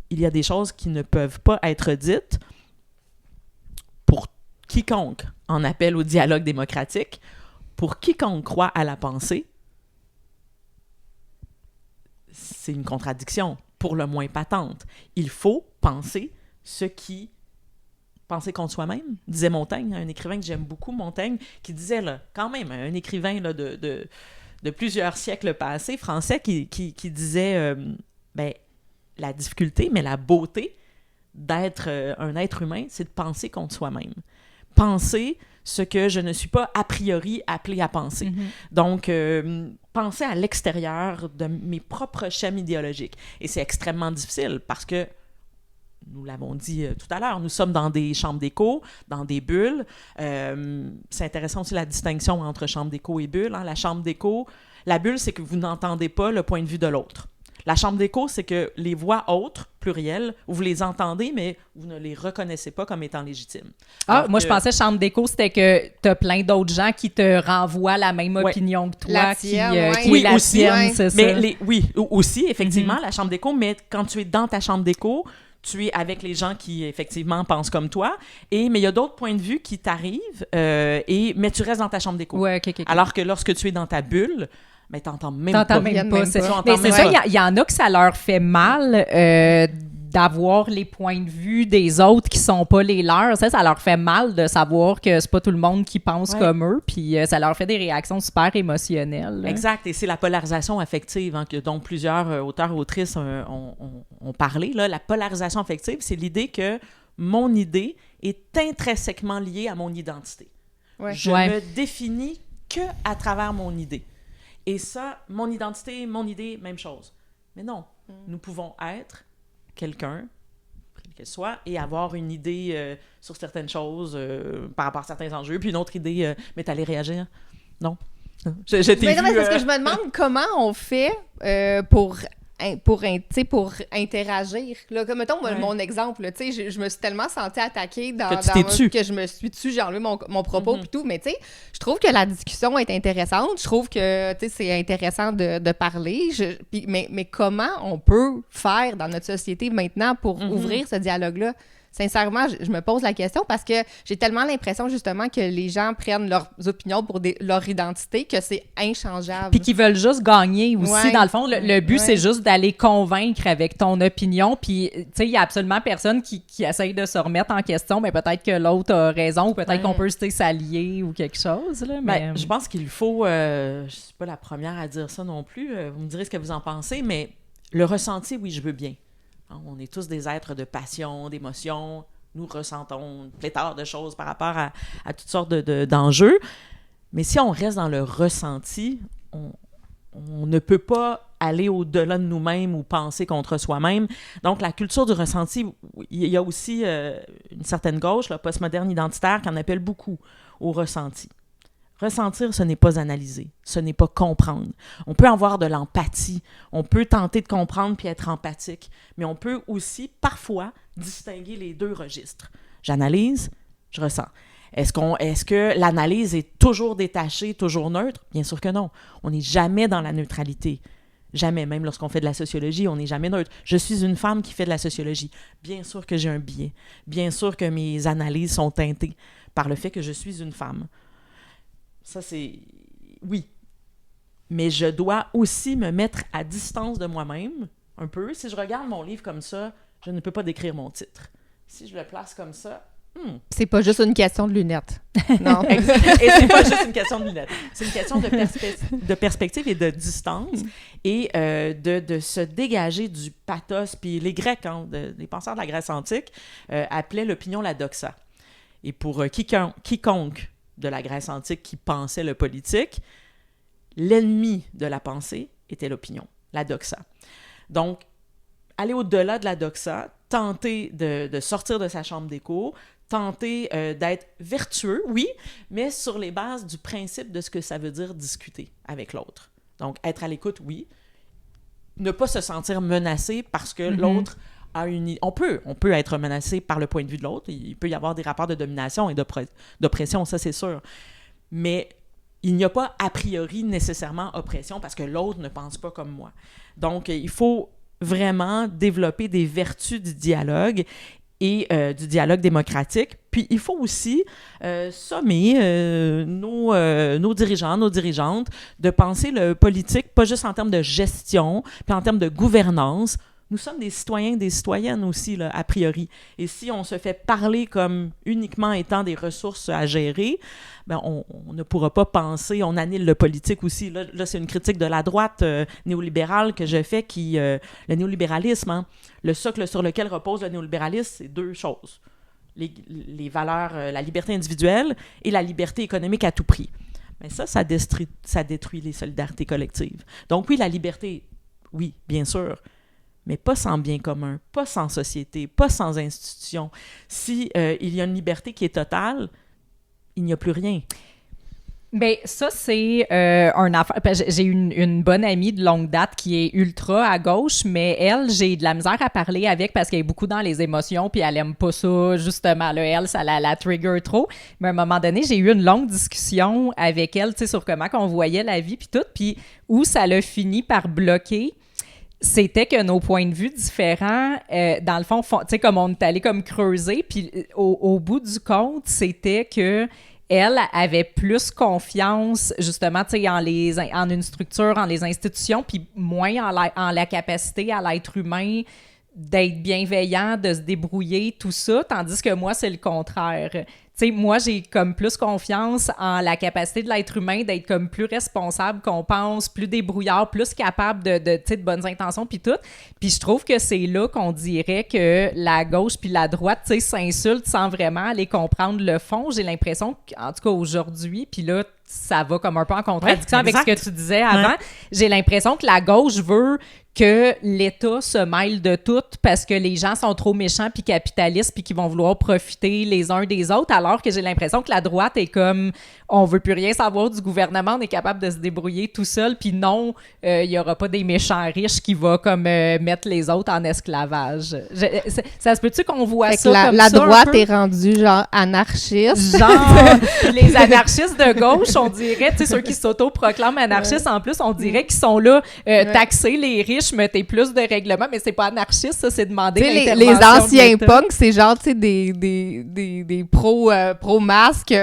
Il y a des choses qui ne peuvent pas être dites pour quiconque en appelle au dialogue démocratique, pour quiconque croit à la pensée, c'est une contradiction, pour le moins patente. Il faut penser ce qui... Penser contre soi-même, disait Montaigne, un écrivain que j'aime beaucoup, Montaigne, qui disait, là, quand même, un écrivain là, de plusieurs siècles passés, français, qui disait, la difficulté, mais la beauté d'être un être humain, c'est de penser contre soi-même. Penser ce que je ne suis pas a priori appelé à penser. Mm-hmm. Donc, penser à l'extérieur de mes propres schèmes idéologiques. Et c'est extrêmement difficile parce que nous l'avons dit tout à l'heure, nous sommes dans des chambres d'écho, dans des bulles. C'est intéressant aussi la distinction entre chambre d'écho et bulle. Hein. La chambre d'écho, la bulle, c'est que vous n'entendez pas le point de vue de l'autre. La chambre d'écho, c'est que les voix autres, plurielles, vous les entendez, mais vous ne les reconnaissez pas comme étant légitimes.
Moi, je pensais chambre d'écho, c'était que tu as plein d'autres gens qui te renvoient la même opinion que toi,
la
qui
tienne,
est la
aussi,
tienne, c'est ça.
Mais aussi, effectivement, la chambre d'écho, mais quand tu es dans ta chambre d'écho, tu es avec les gens qui, effectivement, pensent comme toi. Mais il y a d'autres points de vue qui t'arrivent, mais tu restes dans ta chambre d'écho.
Ouais, okay.
Alors que lorsque tu es dans ta bulle, mais t'entends même pas.
Mais c'est ça, il y en a que ça leur fait mal d'avoir les points de vue des autres qui sont pas les leurs. Ça leur fait mal de savoir que c'est pas tout le monde qui pense comme eux, puis ça leur fait des réactions super émotionnelles. Là.
Exact, et c'est la polarisation affective dont plusieurs auteurs et autrices ont parlé. Là. La polarisation affective, c'est l'idée que mon idée est intrinsèquement liée à mon identité. Ouais. Je me définis que à travers mon idée. Et ça, mon identité, mon idée, même chose. Mais non, nous pouvons être quelqu'un, qu'elle soit, et avoir une idée sur certaines choses par rapport à certains enjeux, puis une autre idée, mais t'allais réagir? Non?
Mais non, mais parce que je me demande comment on fait pour interagir. Là, comme mettons, mon exemple, je me suis tellement sentie attaquée que je me suis dessus, j'ai enlevé mon propos et tout, mais tu sais, je trouve que la discussion est intéressante, je trouve que c'est intéressant de parler, mais comment on peut faire dans notre société maintenant pour ouvrir ce dialogue-là? Sincèrement, je me pose la question parce que j'ai tellement l'impression, justement, que les gens prennent leurs opinions pour leur identité que c'est inchangeable.
Puis qu'ils veulent juste gagner aussi. Dans le fond, le but, c'est juste d'aller convaincre avec ton opinion. Puis, tu sais, il n'y a absolument personne qui essaye de se remettre en question. Mais peut-être que l'autre a raison ou peut-être qu'on peut s'allier ou quelque chose. Là, mais...
je pense qu'il faut... je ne suis pas la première à dire ça non plus. Vous me direz ce que vous en pensez, mais le ressenti, oui, je veux bien. On est tous des êtres de passion, d'émotion. Nous ressentons une pléthore de choses par rapport à toutes sortes d'enjeux. Mais si on reste dans le ressenti, on ne peut pas aller au-delà de nous-mêmes ou penser contre soi-même. Donc, la culture du ressenti, il y a aussi une certaine gauche, la postmoderne identitaire, qui en appelle beaucoup au ressenti. Ressentir, ce n'est pas analyser, ce n'est pas comprendre. On peut avoir de l'empathie, on peut tenter de comprendre puis être empathique, mais on peut aussi, parfois, distinguer les deux registres. J'analyse, je ressens. Est-ce que l'analyse est toujours détachée, toujours neutre? Bien sûr que non. On n'est jamais dans la neutralité. Jamais, même lorsqu'on fait de la sociologie, on n'est jamais neutre. Je suis une femme qui fait de la sociologie. Bien sûr que j'ai un biais. Bien sûr que mes analyses sont teintées par le fait que je suis une femme. Ça, c'est... Oui. Mais je dois aussi me mettre à distance de moi-même, un peu. Si je regarde mon livre comme ça, je ne peux pas décrire mon titre. Si je le place comme ça,
C'est pas juste une question de lunettes. Non.
Et c'est pas juste une question de lunettes. C'est une question de perspective et de distance et de se dégager du pathos. Puis les Grecs, les penseurs de la Grèce antique, appelaient l'opinion la doxa. Et pour quiconque de la Grèce antique qui pensait le politique, l'ennemi de la pensée était l'opinion, la doxa. Donc, aller au-delà de la doxa, tenter de sortir de sa chambre d'écho, tenter d'être vertueux, oui, mais sur les bases du principe de ce que ça veut dire discuter avec l'autre. Donc, être à l'écoute, oui. Ne pas se sentir menacé parce que l'autre a une... On peut être menacé par le point de vue de l'autre. Il peut y avoir des rapports de domination et d'oppression, ça c'est sûr. Mais il n'y a pas a priori nécessairement oppression parce que l'autre ne pense pas comme moi. Donc, il faut vraiment développer des vertus du dialogue et du dialogue démocratique. Puis, il faut aussi sommer nos dirigeants, nos dirigeantes de penser le politique, pas juste en termes de gestion, puis en termes de gouvernance. Nous sommes des citoyens, des citoyennes aussi, là, a priori. Et si on se fait parler comme uniquement étant des ressources à gérer, ben on ne pourra pas penser, on annule le politique aussi. Là c'est une critique de la droite néolibérale que je fais, le néolibéralisme, le socle sur lequel repose le néolibéralisme, c'est deux choses. Les valeurs, la liberté individuelle et la liberté économique à tout prix. Mais ça détruit les solidarités collectives. Donc oui, la liberté, oui, bien sûr, mais pas sans bien commun, pas sans société, pas sans institution. Si il y a une liberté qui est totale, il n'y a plus rien.
Bien, ça, c'est un affaire. J'ai une bonne amie de longue date qui est ultra à gauche, mais elle, j'ai de la misère à parler avec parce qu'elle est beaucoup dans les émotions, puis elle aime pas ça, justement. Là, elle, ça la trigger trop. Mais à un moment donné, j'ai eu une longue discussion avec elle, tu sais, sur comment on voyait la vie, puis tout, puis où ça l'a fini par bloquer. C'était que nos points de vue différents, dans le fond, tu sais, comme on est allé comme creuser, puis au bout du compte, c'était que elle avait plus confiance, justement, tu sais, en une structure, en les institutions, puis moins en la capacité à l'être humain d'être bienveillant, de se débrouiller, tout ça, tandis que moi, c'est le contraire. Tu sais, moi, j'ai comme plus confiance en la capacité de l'être humain d'être comme plus responsable qu'on pense, plus débrouillard, plus capable de bonnes intentions puis tout. Puis je trouve que c'est là qu'on dirait que la gauche puis la droite, tu sais, s'insultent sans vraiment aller comprendre le fond. J'ai l'impression qu'en tout cas aujourd'hui, puis là, ça va comme un peu en contradiction avec ce que tu disais avant. Ouais. J'ai l'impression que la gauche veut que l'État se mêle de tout parce que les gens sont trop méchants puis capitalistes puis qu'ils vont vouloir profiter les uns des autres, alors que j'ai l'impression que la droite est comme on veut plus rien savoir du gouvernement, on est capable de se débrouiller tout seul, puis non, il y aura pas des méchants riches qui vont comme mettre les autres en esclavage. Ça se peut-tu qu'on voit ça comme
la
ça? La
droite est rendue genre anarchiste.
Genre, les anarchistes de gauche, on dirait, tu sais, ceux qui s'auto-proclament anarchistes en plus, on dirait qu'ils sont là, taxer les riches, mettez plus de règlements, mais c'est pas anarchiste, ça, c'est demander l'intervention.
Les anciens punks, c'est genre, tu sais, des pro-masque, tu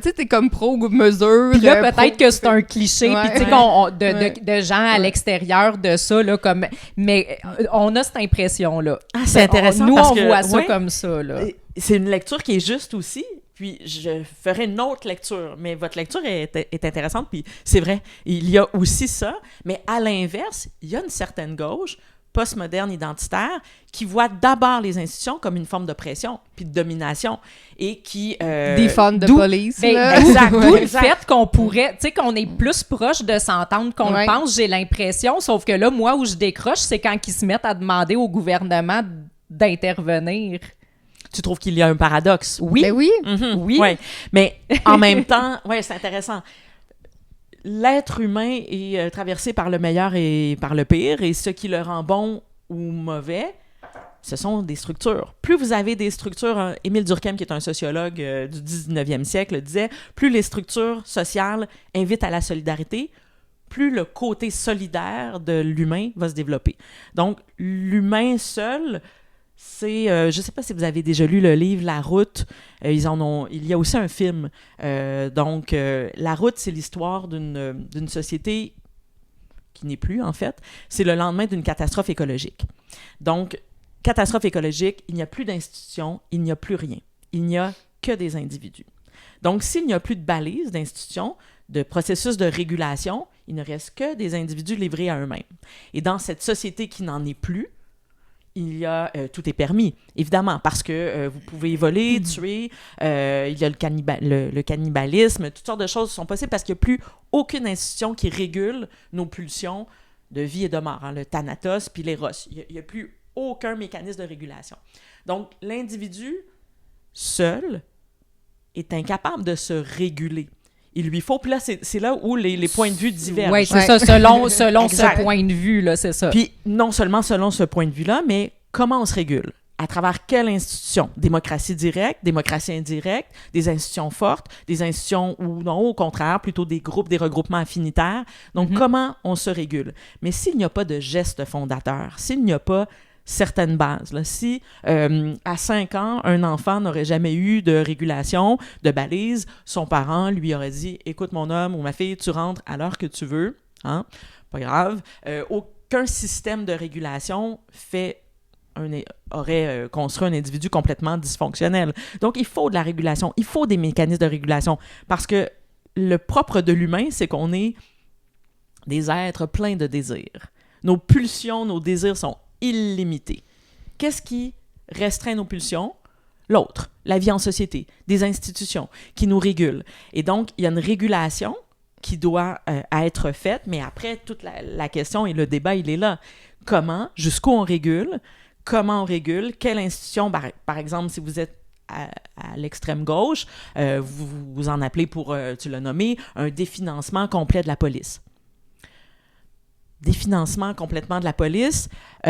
sais, t'es comme pro-mesure.
Puis là, peut-être que c'est un cliché, puis tu sais, de gens à l'extérieur de ça, là, comme... Mais on a cette impression-là.
Ah, c'est intéressant
nous,
parce
on
que...
voit ça comme ça, là.
C'est une lecture qui est juste aussi. Puis je ferai une autre lecture, mais votre lecture est intéressante, puis c'est vrai, il y a aussi ça, mais à l'inverse, il y a une certaine gauche postmoderne identitaire qui voit d'abord les institutions comme une forme d'oppression puis de domination et qui...
Defund the police.
Exact. D'où le fait qu'on pourrait... Tu sais, qu'on est plus proche de s'entendre qu'on le pense, j'ai l'impression, sauf que là, moi, où je décroche, c'est quand ils se mettent à demander au gouvernement d'intervenir.
Tu trouves qu'il y a un paradoxe?
Oui. Ben oui.
Mm-hmm. Oui. Ouais. Mais en même temps, ouais, c'est intéressant. L'être humain est traversé par le meilleur et par le pire, et ce qui le rend bon ou mauvais, ce sont des structures. Plus vous avez des structures, Émile Durkheim, qui est un sociologue du 19e siècle, disait, plus les structures sociales invitent à la solidarité, plus le côté solidaire de l'humain va se développer. Donc, l'humain seul... C'est, je ne sais pas si vous avez déjà lu le livre La Route. Il y a aussi un film. Donc, La Route, c'est l'histoire d'une société qui n'est plus, en fait. C'est le lendemain d'une catastrophe écologique. Donc, catastrophe écologique, il n'y a plus d'institutions, il n'y a plus rien. il n'y a que des individus. Donc, s'il n'y a plus de balises, d'institutions, de processus de régulation, il ne reste que des individus livrés à eux-mêmes. Et dans cette société qui n'en est plus, il y a tout est permis, évidemment, parce que vous pouvez voler, tuer, il y a le cannibalisme, toutes sortes de choses sont possibles parce qu'il n'y a plus aucune institution qui régule nos pulsions de vie et de mort, hein, le thanatos puis l'éros. Il n'y a plus aucun mécanisme de régulation. Donc, l'individu seul est incapable de se réguler. Il lui faut, puis là, c'est là où les points de vue divergent.
Oui, c'est ça, selon ce point de vue, là, c'est ça.
Puis, non seulement selon ce point de vue-là, mais comment on se régule? À travers quelle institution? Démocratie directe, démocratie indirecte, des institutions fortes, des institutions ou non, au contraire, plutôt des groupes, des regroupements affinitaires. Donc, comment on se régule? Mais s'il n'y a pas de geste fondateur, s'il n'y a pas certaines bases. Là. Si à 5 ans, un enfant n'aurait jamais eu de régulation, de balise, son parent lui aurait dit « Écoute mon homme ou ma fille, tu rentres à l'heure que tu veux. Hein? Pas grave. » Aucun système de régulation aurait construit un individu complètement dysfonctionnel. Donc, il faut de la régulation. Il faut des mécanismes de régulation parce que le propre de l'humain, c'est qu'on est des êtres pleins de désirs. Nos pulsions, nos désirs sont illimité. Qu'est-ce qui restreint nos pulsions? L'autre, la vie en société, des institutions qui nous régulent. Et donc, il y a une régulation qui doit être faite, mais après, toute la question et le débat, il est là. Comment, jusqu'où on régule? Comment on régule? Quelle institution? Par exemple, si vous êtes à l'extrême gauche, vous en appelez pour, tu l'as nommé, un définancement complet de la police. Définancement complètement de la police, ou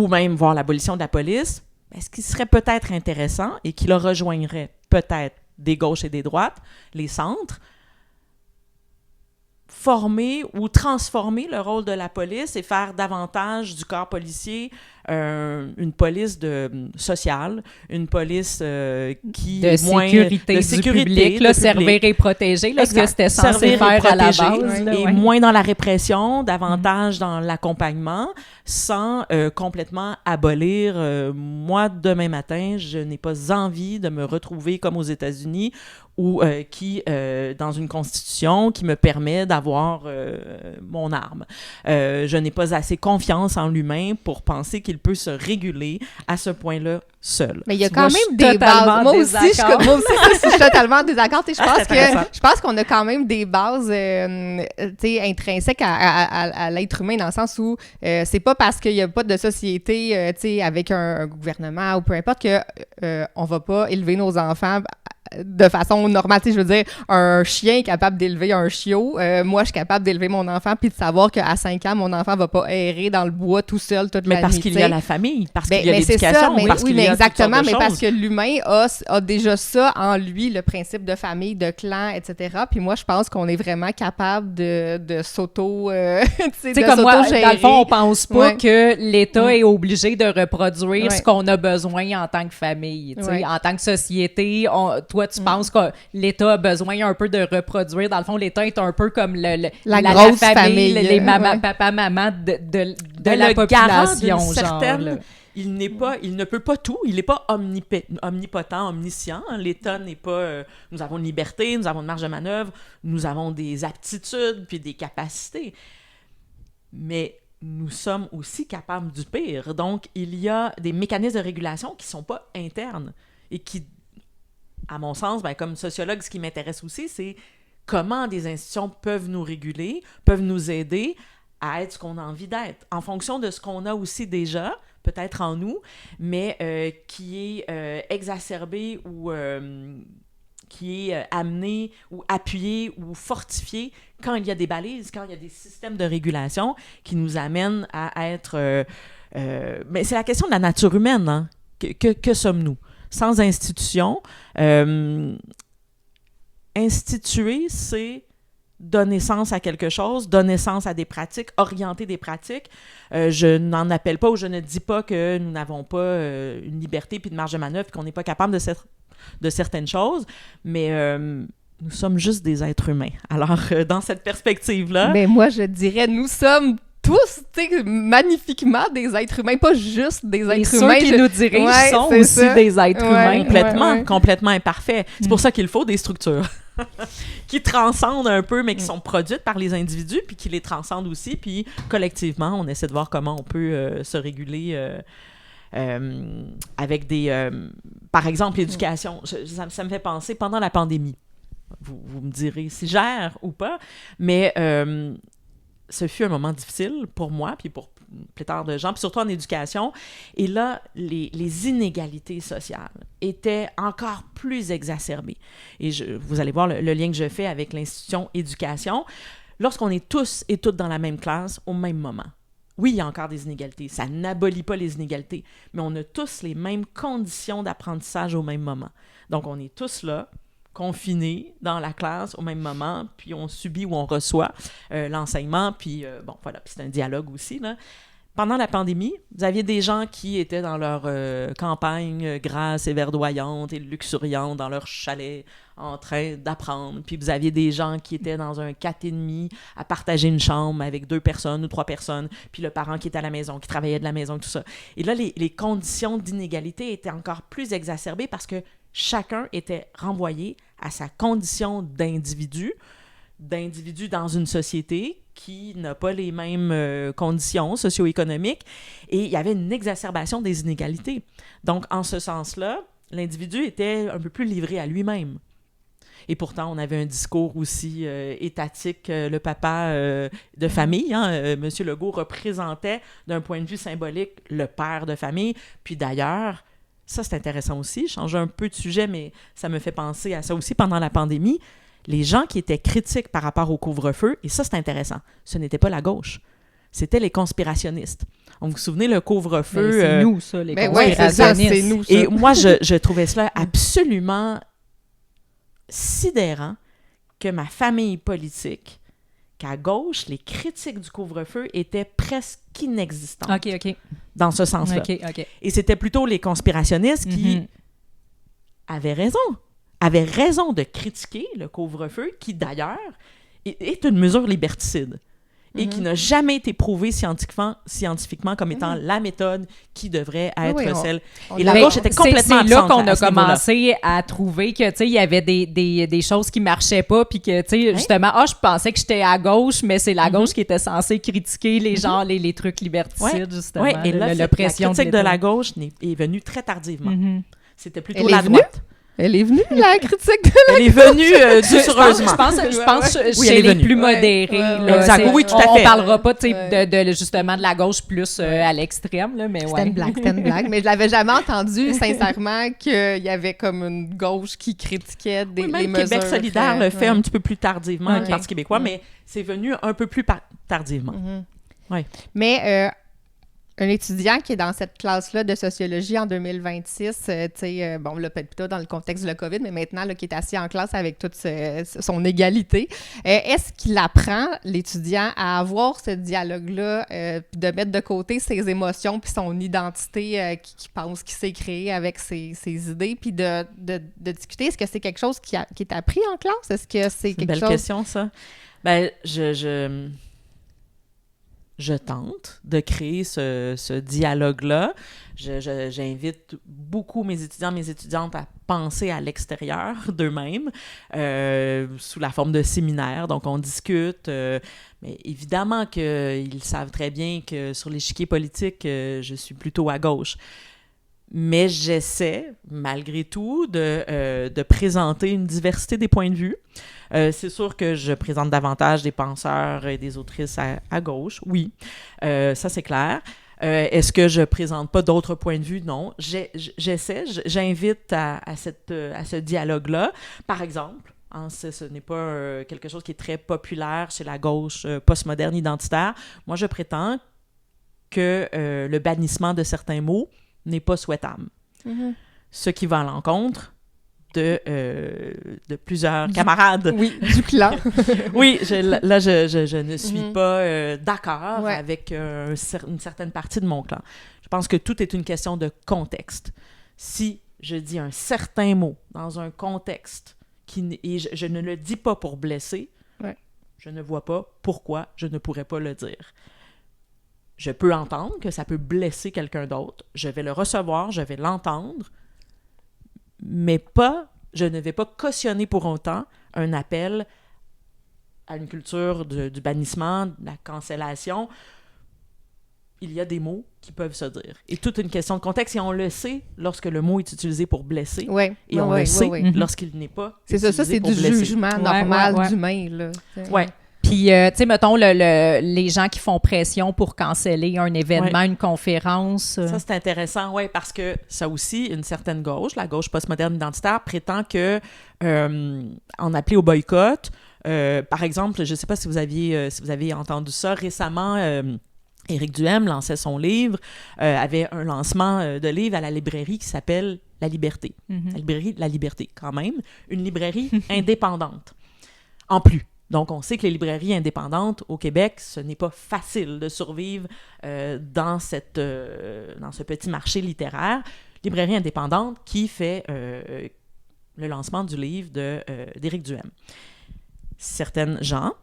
même voir l'abolition de la police, ce qui serait peut-être intéressant et qui le rejoindrait peut-être des gauches et des droites, les centres, former ou transformer le rôle de la police et faire davantage du corps policier une police sociale, une police qui
de
est moins
sécurité du public, là, servir et protéger, là, ce que c'était censé faire à la base.
Et moins dans la répression, davantage dans l'accompagnement, sans complètement abolir. Moi, demain matin, je n'ai pas envie de me retrouver comme aux États-Unis ou dans une constitution qui me permet d'avoir mon arme. Je n'ai pas assez confiance en l'humain pour penser qu'il peut se réguler à ce point-là seul.
Mais il y a quand même des bases. Moi aussi, je suis totalement en désaccord. Je pense qu'on a quand même des bases intrinsèques à l'être humain, dans le sens où c'est pas parce qu'il n'y a pas de société avec un gouvernement ou peu importe que on va pas élever nos enfants de façon normale. Je veux dire, un chien est capable d'élever un chiot. Moi, je suis capable d'élever mon enfant puis de savoir qu'à 5 ans, mon enfant va pas errer dans le bois tout seul toute la nuit.
Mais parce qu'il y a la famille, parce qu'il y a l'éducation, parce qu'il y a
exactement, mais parce que l'humain a déjà ça en lui, le principe de famille, de clan, etc. Puis moi, je pense qu'on est vraiment capable de s'auto
comme moi, dans le fond, on pense pas que l'État est obligé de reproduire ce qu'on a besoin en tant que famille. En tant que société, toi, tu penses que l'État a besoin un peu de reproduire. Dans le fond, l'État est un peu comme la
grosse famille,
les papa, maman de la population. Genre,
il ne peut pas tout. Il n'est pas omnipotent, omniscient. L'État n'est pas... nous avons une liberté, nous avons une marge de manœuvre, nous avons des aptitudes puis des capacités. Mais nous sommes aussi capables du pire. Donc, il y a des mécanismes de régulation qui ne sont pas internes et qui, à mon sens, comme sociologue, ce qui m'intéresse aussi, c'est comment des institutions peuvent nous réguler, peuvent nous aider à être ce qu'on a envie d'être, en fonction de ce qu'on a aussi déjà, peut-être en nous, mais qui est exacerbé ou qui est amené ou appuyé ou fortifié quand il y a des balises, quand il y a des systèmes de régulation qui nous amènent à être... mais c'est la question de la nature humaine, hein? Que sommes-nous? Sans institution, instituer, c'est donner sens à quelque chose, donner sens à des pratiques, orienter des pratiques. Je n'en appelle pas ou je ne dis pas que nous n'avons pas une liberté puis de marge de manœuvre, qu'on n'est pas capable de certaines choses, mais nous sommes juste des êtres humains. Alors, dans cette perspective-là...
Mais moi, je dirais, nous sommes tous, tu sais, magnifiquement des êtres humains, pas juste des êtres
ceux
humains.
qui nous dirigent
Ouais,
sont
c'est
aussi
ça.
des êtres
Ouais.
humains.
Complètement imparfait. C'est pour ça qu'il faut des structures qui transcendent un peu, mais qui sont produites par les individus, puis qui les transcendent aussi, puis collectivement, on essaie de voir comment on peut se réguler avec des... par exemple, l'éducation. Ça me fait penser, pendant la pandémie, vous me direz si gère ou pas, mais ce fut un moment difficile pour moi, puis pour pléthore de gens, puis surtout en éducation. Et là, les inégalités sociales étaient encore plus exacerbées. Et vous allez voir le lien que je fais avec l'institution éducation. Lorsqu'on est tous et toutes dans la même classe au même moment, oui, il y a encore des inégalités. Ça n'abolit pas les inégalités, mais on a tous les mêmes conditions d'apprentissage au même moment. Donc, on est tous là, confinés dans la classe au même moment, puis on subit ou on reçoit l'enseignement, puis bon, voilà, puis c'est un dialogue aussi, là. Pendant la pandémie, vous aviez des gens qui étaient dans leur campagne grasse et verdoyante et luxuriante, dans leur chalet, en train d'apprendre. Puis vous aviez des gens qui étaient dans un 4,5 à partager une chambre avec 2 personnes ou 3 personnes, puis le parent qui était à la maison, qui travaillait de la maison, tout ça. Et là, les conditions d'inégalité étaient encore plus exacerbées parce que chacun était renvoyé à sa condition d'individu dans une société qui n'a pas les mêmes conditions socio-économiques, et il y avait une exacerbation des inégalités. Donc, en ce sens-là, l'individu était un peu plus livré à lui-même. Et pourtant, on avait un discours aussi étatique. Le papa de famille, M. Legault, représentait, d'un point de vue symbolique, le père de famille. Puis d'ailleurs, ça, c'est intéressant aussi. Je change un peu de sujet, mais ça me fait penser à ça aussi pendant la pandémie. Les gens qui étaient critiques par rapport au couvre-feu, et ça, c'est intéressant, ce n'était pas la gauche, c'était les conspirationnistes. Donc, vous vous souvenez, le couvre-feu...
Mais c'est nous, ça, les
conspirationnistes.
conspirationnistes.
C'est nous, ça.
Et moi, je trouvais cela absolument sidérant que ma famille politique, qu'à gauche, les critiques du couvre-feu étaient presque inexistantes.
OK.
Dans ce sens-là.
OK.
Et c'était plutôt les conspirationnistes qui avaient raison de critiquer le couvre-feu, qui d'ailleurs est une mesure liberticide et qui n'a jamais été prouvée scientifiquement comme étant la méthode qui devrait être celle. Et la gauche était complètement absente.
C'est là qu'on a
à ce niveau-là.
commencé à trouver que, tu sais, il y avait des choses qui marchaient pas, puis que, tu sais, justement, je pensais que j'étais à gauche, mais c'est la gauche qui était censée critiquer les gens, les trucs liberticides, justement.
Oui, et là, la
pression
critique de la gauche est venue très tardivement. C'était plutôt
Elle
la
est venue?
droite.
Elle est venue, la critique de
Elle est venue doucereusement.
Je pense
Oui,
chez
elle est
les
venue.
plus modérés. Là,
Exact. Oui, tout à fait.
On parlera pas, tu sais, justement de la gauche plus à l'extrême, là, mais
C'était
ouais.
c'était une blague. Mais je l'avais jamais entendu, sincèrement, qu'il y avait comme une gauche qui critiquait les
Même
mesures.
Québec solidaire le fait un petit peu plus tardivement,
Ok.
le Parti québécois, mais c'est venu un peu plus tardivement.
Mais un étudiant qui est dans cette classe-là de sociologie en 2026, tu sais, bon, là, peut-être plutôt dans le contexte de la COVID, mais maintenant, là, qui est assis en classe avec toute son égalité, est-ce qu'il apprend, l'étudiant, à avoir ce dialogue-là, puis de mettre de côté ses émotions puis son identité qu'il pense qu'il s'est créée avec ses idées, puis de discuter? Est-ce que c'est quelque chose qui est appris en classe? Est-ce que c'est quelque
Belle
chose...
question, ça. Ben, je tente de créer ce dialogue-là. J'invite beaucoup mes étudiants, mes étudiantes à penser à l'extérieur d'eux-mêmes, sous la forme de séminaires. Donc, on discute. Mais évidemment qu'ils savent très bien que sur l'échiquier politique, je suis plutôt à gauche. Mais j'essaie, malgré tout, de présenter une diversité des points de vue. C'est sûr que je présente davantage des penseurs et des autrices à gauche, oui. Ça, c'est clair. Est-ce que je présente pas d'autres points de vue? Non. J'essaie, j'invite à ce dialogue-là. Par exemple, ce n'est pas quelque chose qui est très populaire chez la gauche postmoderne identitaire. Moi, je prétends que le bannissement de certains mots n'est pas souhaitable. Ce qui va à l'encontre de plusieurs camarades.
Oui, du clan.
Oui, je ne suis pas d'accord avec une certaine partie de mon clan. Je pense que tout est une question de contexte. Si je dis un certain mot dans un contexte et je ne le dis pas pour blesser, je ne vois pas pourquoi je ne pourrais pas le dire. je peux entendre que ça peut blesser quelqu'un d'autre. Je vais le recevoir, je vais l'entendre, mais je ne vais pas cautionner pour autant un appel à une culture du bannissement, de la cancellation. Il y a des mots qui peuvent se dire. Et toute une question de contexte, et on le sait lorsque le mot est utilisé pour blesser, et on le sait lorsqu'il n'est pas utilisé
ça, c'est
pour
du
blesser.
jugement normal d'humain, là.
Ouais.
Puis, tu sais, mettons, les gens qui font pression pour canceller un événement, une conférence.
Ça, c'est intéressant, oui, parce que ça aussi, une certaine gauche, la gauche postmoderne identitaire, prétend que en appeler au boycott, par exemple, je ne sais pas si vous avez entendu ça récemment, Éric Duhem lançait son livre, avait un lancement de livre à la librairie qui s'appelle La Liberté. La librairie La Liberté, quand même. Une librairie indépendante. En plus. Donc, on sait que les librairies indépendantes au Québec, ce n'est pas facile de survivre dans ce petit marché littéraire. Librairie indépendante qui fait le lancement du livre d'Éric Duhem. Certaines gens,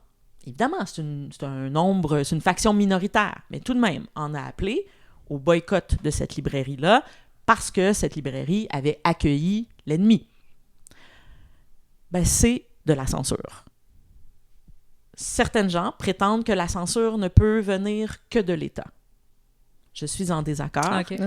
évidemment, c'est une faction minoritaire, mais tout de même, en a appelé au boycott de cette librairie-là parce que cette librairie avait accueilli l'ennemi. Ben, c'est de la censure. Certaines gens prétendent que la censure ne peut venir que de l'État. Je suis en désaccord.
Okay.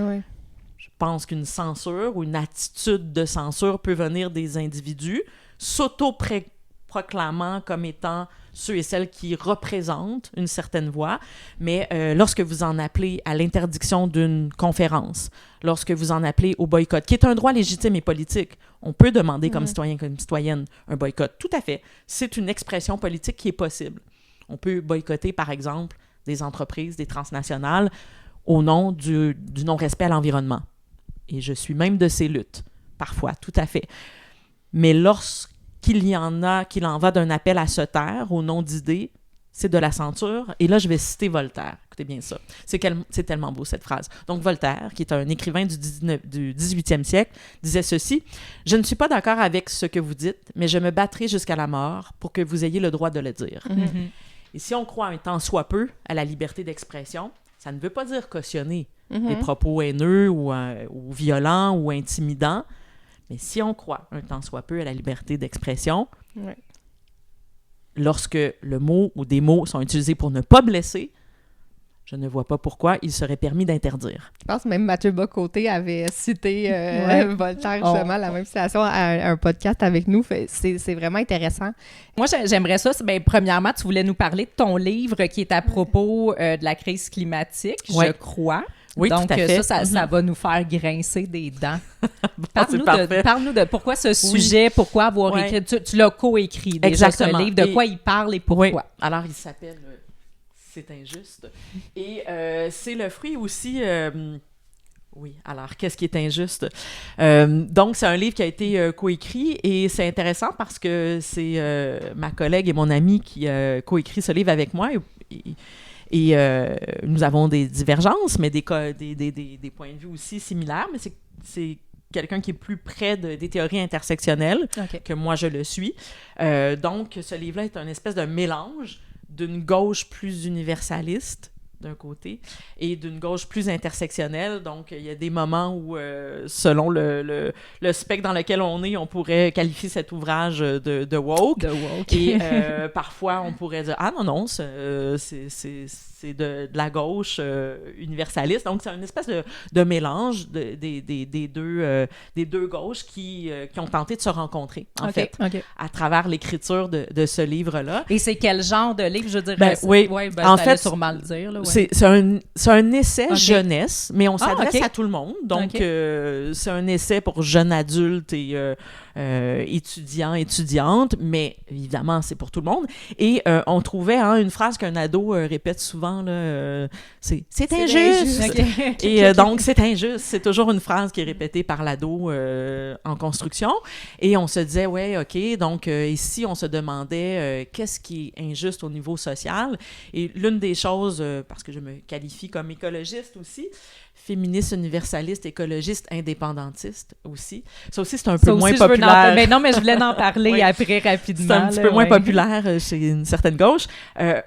Je pense qu'une censure ou une attitude de censure peut venir des individus s'auto-proclamant comme étant ceux et celles qui représentent une certaine voix, mais lorsque vous en appelez à l'interdiction d'une conférence, lorsque vous en appelez au boycott, qui est un droit légitime et politique, on peut demander comme citoyen, comme citoyenne un boycott, tout à fait. C'est une expression politique qui est possible. On peut boycotter, par exemple, des entreprises, des transnationales, au nom du non-respect à l'environnement. Et je suis même de ces luttes, parfois, tout à fait. Mais qu'il en va d'un appel à se taire au nom d'idées, c'est de la censure. Et là, je vais citer Voltaire. Écoutez bien ça. C'est tellement beau, cette phrase. Donc, Voltaire, qui est un écrivain du 18e siècle, disait ceci: « Je ne suis pas d'accord avec ce que vous dites, mais je me battrai jusqu'à la mort pour que vous ayez le droit de le dire. » Et si on croit un tant soit peu à la liberté d'expression, ça ne veut pas dire cautionner des propos haineux ou violents ou intimidants. Mais si on croit un tant soit peu à la liberté d'expression, lorsque le mot ou des mots sont utilisés pour ne pas blesser, je ne vois pas pourquoi il serait permis d'interdire.
Je pense que même Mathieu Bocoté avait cité Voltaire, justement, la même citation à un podcast avec nous. C'est vraiment intéressant.
Moi, j'aimerais ça. Premièrement, tu voulais nous parler de ton livre qui est à propos de la crise climatique, je crois.
Oui,
donc,
tout à fait.
Ça va nous faire grincer des dents.
Bon,
Parle-nous de pourquoi ce sujet, pourquoi avoir écrit... Tu l'as coécrit déjà, ce livre, de quoi il parle et pourquoi.
Oui. Alors, il s'appelle « C'est injuste ». Et c'est le fruit aussi... Oui, alors, qu'est-ce qui est injuste? Donc, c'est un livre qui a été coécrit et c'est intéressant parce que c'est ma collègue et mon amie qui a coécrit ce livre avec moi et nous avons des divergences, mais des points de vue aussi similaires, mais c'est quelqu'un qui est plus près des théories intersectionnelles que moi je le suis. Donc, ce livre-là est un espèce de mélange d'une gauche plus universaliste, d'un côté, et d'une gauche plus intersectionnelle. Donc, il y a des moments où, selon le spectre dans lequel on est, on pourrait qualifier cet ouvrage de woke. Et parfois, on pourrait dire « Ah non, c'est de la gauche universaliste. » Donc, c'est une espèce de mélange des deux gauches qui ont tenté de se rencontrer, en fait, à travers l'écriture de ce livre-là.
Et c'est quel genre de livre, je veux dire?
En fait,
sûrement le dire. Là,
c'est un essai jeunesse, mais on s'adresse à tout le monde. Donc, c'est un essai pour jeunes adultes et étudiants, étudiantes, mais évidemment, c'est pour tout le monde. Et on trouvait une phrase qu'un ado répète souvent, là, c'est injuste. Et donc, c'est injuste. C'est toujours une phrase qui est répétée par l'ado en construction. Et on se disait, donc ici, on se demandait qu'est-ce qui est injuste au niveau social. Et l'une des choses, parce que je me qualifie comme écologiste aussi, féministe, universaliste, écologiste, indépendantiste aussi. Ça aussi, c'est un peu moins populaire. populaire.
Mais non, mais je voulais en parler
Oui.
après rapidement.
C'est un petit
là,
peu moins
ouais.
populaire chez une certaine gauche.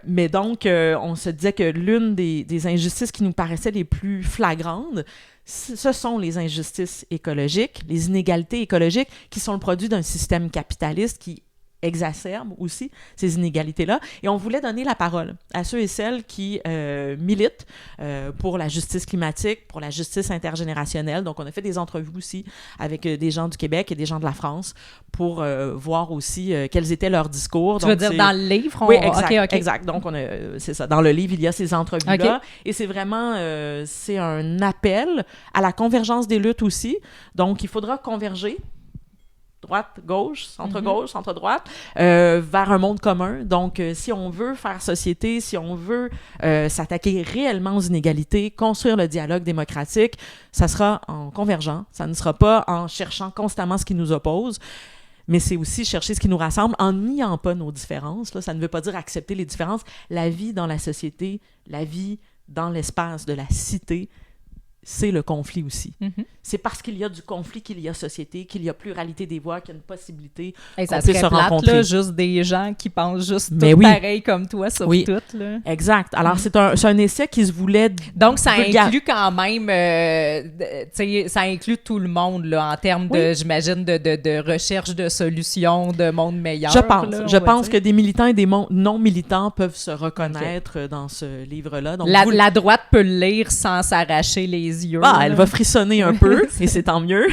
Mais donc, on se disait que l'une des injustices qui nous paraissaient les plus flagrantes, ce sont les injustices écologiques, les inégalités écologiques qui sont le produit d'un système capitaliste qui exacerbe aussi ces inégalités-là. Et on voulait donner la parole à ceux et celles qui militent pour la justice climatique, pour la justice intergénérationnelle. Donc, on a fait des entrevues aussi avec des gens du Québec et des gens de la France pour voir aussi quels étaient leurs discours.
Tu veux dire dans le livre?
Oui, exact.
OK.
Exact. Donc, c'est ça. Dans le livre, il y a ces entrevues-là.
OK.
Et c'est vraiment c'est un appel à la convergence des luttes aussi. Donc, il faudra converger droite, gauche, centre-gauche, centre-droite, vers un monde commun. Donc, si on veut faire société, si on veut s'attaquer réellement aux inégalités, construire le dialogue démocratique, ça sera en convergeant, ça ne sera pas en cherchant constamment ce qui nous oppose, mais c'est aussi chercher ce qui nous rassemble en niant pas nos différences. Là. Ça ne veut pas dire accepter les différences. La vie dans la société, la vie dans l'espace de la cité, c'est le conflit aussi.
Mm-hmm.
C'est parce qu'il y a du conflit qu'il y a société, qu'il y a pluralité des voix, qu'il y a une possibilité
Hey, ça
qu'on puisse
serait
se
plate,
rencontrer.
là, juste des gens qui pensent juste
Mais
tout
oui.
pareil comme toi sur
Oui.
tout. Là.
Exact. Alors, c'est un essai qui se voulait...
Donc, ça
Vulgaire.
inclut quand même, tu sais, ça inclut tout le monde là, en termes de,
Oui.
j'imagine, de recherche de solutions, de monde meilleur.
Je pense.
là, on
Je
va
pense
dire.
que des militants et des non-militants peuvent se reconnaître dans ce livre-là. Donc,
La droite peut le lire sans s'arracher les yeux.
Ah,
là.
elle va frissonner un peu, et c'est tant mieux.